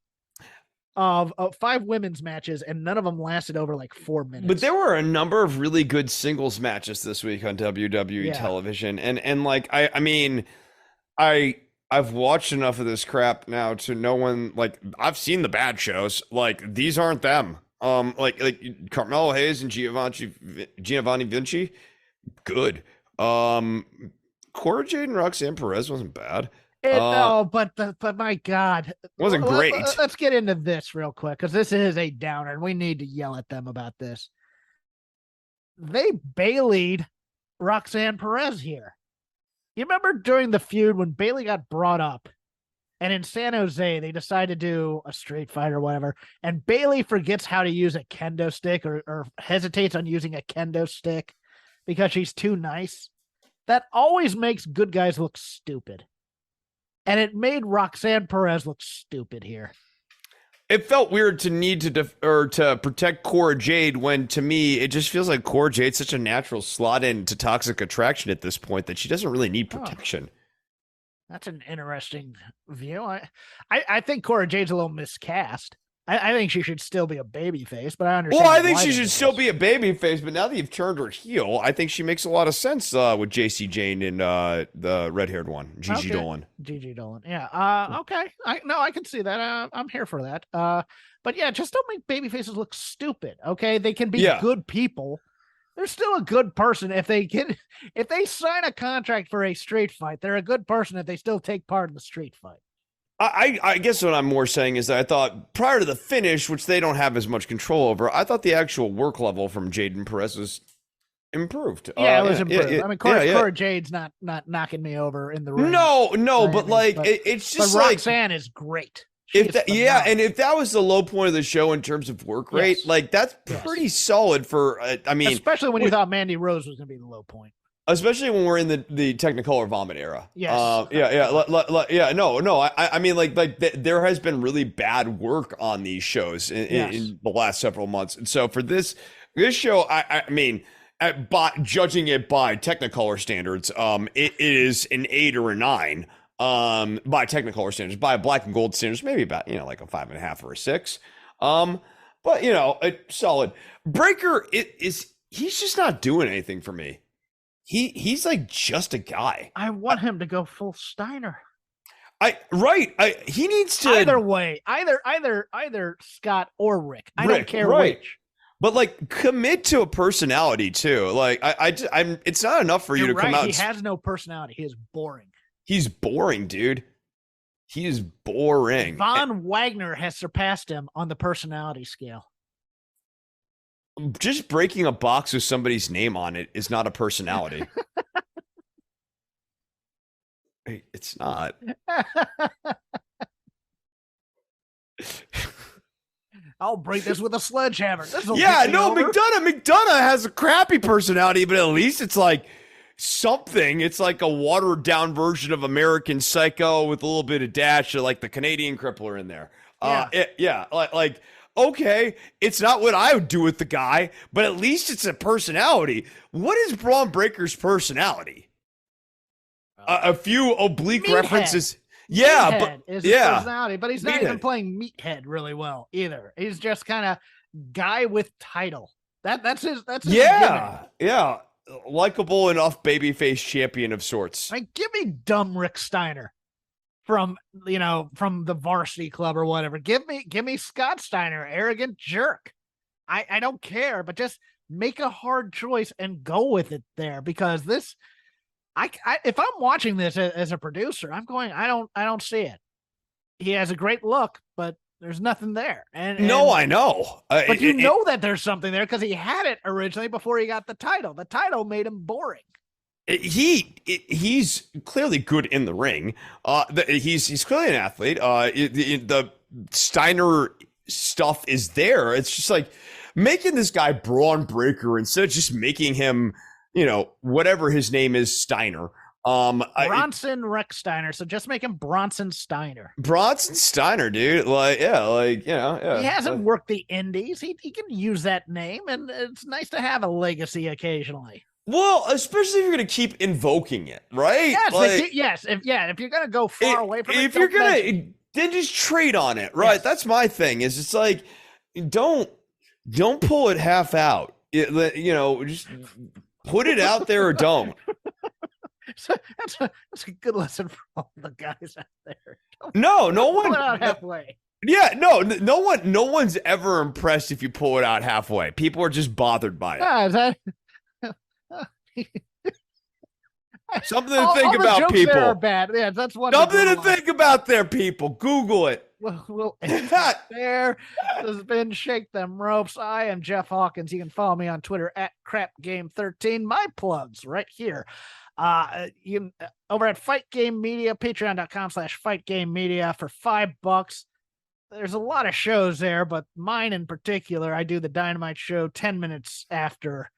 of 5 women's matches, and none of them lasted over like 4 minutes. But there were a number of really good singles matches this week on WWE television, and like I mean, I've watched enough of this crap now to know when, like, I've seen the bad shows. Like, these aren't them. Like Carmelo Hayes and Giovanni Vinci, good. Cora Jade and Roxanne Perez wasn't bad. But my God, wasn't great. Let's get into this real quick, because this is a downer, and we need to yell at them about this. They Bayley'd Roxanne Perez here. You remember during the feud when Bayley got brought up, and in San Jose they decided to do a street fight or whatever, and Bayley forgets how to use a kendo stick or hesitates on using a kendo stick because she's too nice, that always makes good guys look stupid. And it made Roxanne Perez look stupid here. It felt weird to need to protect Cora Jade when, to me, it just feels like Cora Jade's such a natural slot into Toxic Attraction at this point that she doesn't really need protection. That's an interesting view. I think Cora Jade's a little miscast. I think she should still be a babyface, but I understand. Well, I think she should still be a babyface, but now that you've turned her heel, I think she makes a lot of sense with JC Jane and the red-haired one, Gigi Dolan. Gigi Dolan, yeah. Okay, I can see that. I'm here for that. But yeah, just don't make babyfaces look stupid. Okay, they can be good people. They're still a good person if they sign a contract for a street fight. They're a good person if they still take part in the street fight. I guess what I'm more saying is that I thought prior to the finish, which they don't have as much control over, I thought the actual work level from Jaden Perez was improved. Yeah, it was improved. I mean, Cora Jade's not knocking me over in the ring. No, but like it's just but like Roxanne is great. And if that was the low point of the show in terms of work rate, like that's pretty solid for. I mean, especially when you thought Mandy Rose was going to be the low point. Especially when we're in the Technicolor vomit era. Yes. No. I mean, like there has been really bad work on these shows in the last several months. And so for this show, I mean, judging it by Technicolor standards, it is an 8 or a 9. By Technicolor standards, by black and gold standards, maybe about, like a 5.5 or a 6. But it's solid. Breakker he's just not doing anything for me. He's like just a guy. I want him to go full Steiner. He needs to either way, either Scott or Rick. I don't care which. But like commit to a personality too. Like I'm it's not enough for you to come out. He has no personality. He is boring. He's boring, dude. He is boring. Von Wagner has surpassed him on the personality scale. Just breaking a box with somebody's name on it is not a personality. It's not. I'll break this with a sledgehammer. McDonough has a crappy personality, but at least it's like something. It's like a watered down version of American Psycho with a little bit of dash of like the Canadian Crippler in there. Like okay, it's not what I would do with the guy, but at least it's a personality. What is Bron Breakker's personality? A few oblique Meathead. References. Meathead is his personality, but he's not even playing Meathead really well either. He's just kind of guy with title. That's his yeah. Likeable enough babyface champion of sorts. Like, give me dumb Rick Steiner from the Varsity Club or whatever. Give me Scott Steiner, arrogant jerk. I don't care, but just make a hard choice and go with it there, because this, if I'm watching this as a producer, I'm going, I don't see it. He has a great look, but there's nothing there. And I know. But you know that there's something there because he had it originally before he got the title. The title made him boring. He's clearly good in the ring. He's clearly an athlete. The Steiner stuff is there. It's just like making this guy Bron Breakker instead of just making him, whatever his name is, Steiner. Bronson Rex Steiner. So just make him Bronson Steiner. Bronson Steiner, dude. He hasn't worked the indies. He can use that name, and it's nice to have a legacy occasionally. Well, especially if you're going to keep invoking it, right? Yes, if you're going to go far away from it, if you're going to, then just trade on it, right? Yes. That's my thing. Is it's like, don't pull it half out. Just put it out there or don't. So that's a good lesson for all the guys out there. No one pull it out halfway. Yeah, no one's ever impressed if you pull it out halfway. People are just bothered by it. Something to think about, people. There are bad. Yeah, that's one. Something to think about there, people. Google it. We'll end there. This has been Shake Them Ropes. I am Jeff Hawkins. You can follow me on Twitter at CrapGame13. My plugs right here. You over at Fight Game Media, patreon.com/FightGameMedia for $5. There's a lot of shows there, but mine in particular, I do the Dynamite show 10 minutes after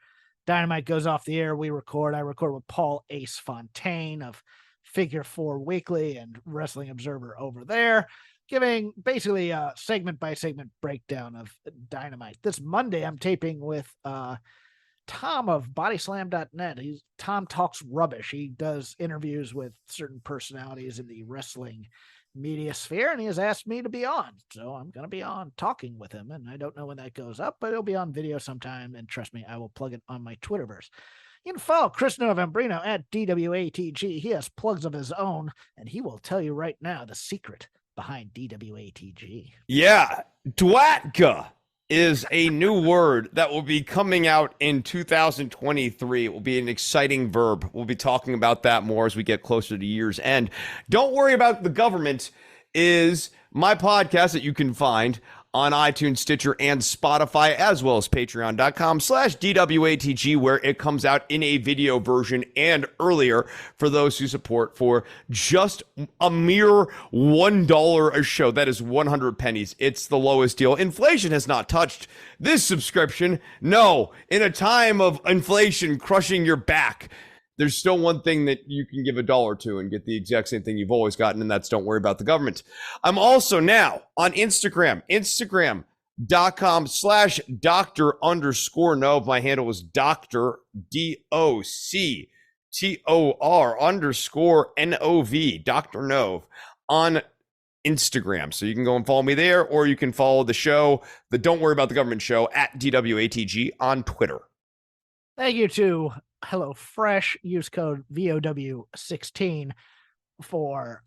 Dynamite goes off the air, we record. I record with Paul Ace Fontaine of Figure 4 Weekly and Wrestling Observer over there, giving basically a segment-by-segment breakdown of Dynamite. This Monday, I'm taping with Tom of bodyslam.net. Tom talks rubbish. He does interviews with certain personalities in the wrestling media sphere, and he has asked me to be on. So I'm going to be on talking with him, and I don't know when that goes up, but it'll be on video sometime, and trust me, I will plug it on my Twitterverse. You can follow Chris Novembrino at DWATG. He has plugs of his own, and he will tell you right now the secret behind DWATG. Yeah, Dwatka is a new word that will be coming out in 2023. It will be an exciting verb. We'll be talking about that more as we get closer to year's end. Don't Worry About the Government is my podcast that you can find on iTunes, Stitcher, and Spotify, as well as patreon.com/DWATG, where it comes out in a video version and earlier for those who support for just a mere $1 a show. That is 100 pennies. It's the lowest deal. Inflation has not touched this subscription. No, in a time of inflation crushing your back, there's still one thing that you can give $1 to and get the exact same thing you've always gotten, and that's Don't Worry About the Government. I'm also now on Instagram, instagram.com/Dr_Nov. My handle is Dr. DOCTOR_NOV, Dr. Nov, on Instagram. So you can go and follow me there, or you can follow the show, the Don't Worry About the Government show, at DWATG on Twitter. Thank you to HelloFresh. Use code VOW16 for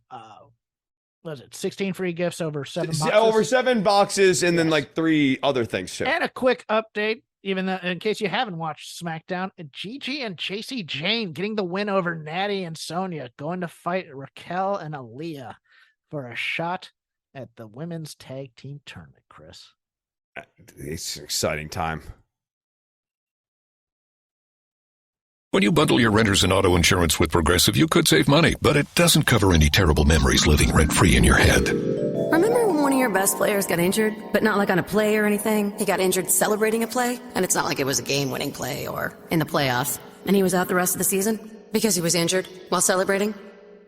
16 free gifts over 7 boxes. Over 7 boxes, and then like 3 other things too. And a quick update, even though, in case you haven't watched SmackDown, Gigi and Chasey Jane getting the win over Natty and Sonya, going to fight Raquel and Aaliyah for a shot at the women's tag team tournament, Chris. It's an exciting time. When you bundle your renters and auto insurance with Progressive, you could save money, but it doesn't cover any terrible memories living rent-free in your head. Remember when one of your best players got injured, but not like on a play or anything? He got injured celebrating a play, and it's not like it was a game-winning play or in the playoffs, and he was out the rest of the season because he was injured while celebrating?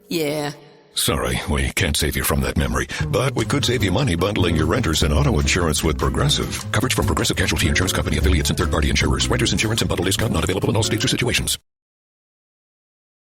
Yeah. Sorry, we can't save you from that memory, but we could save you money bundling your renters and auto insurance with Progressive. Coverage from Progressive Casualty Insurance Company, affiliates, and third-party insurers. Renters insurance and bundle discount not available in all states or situations.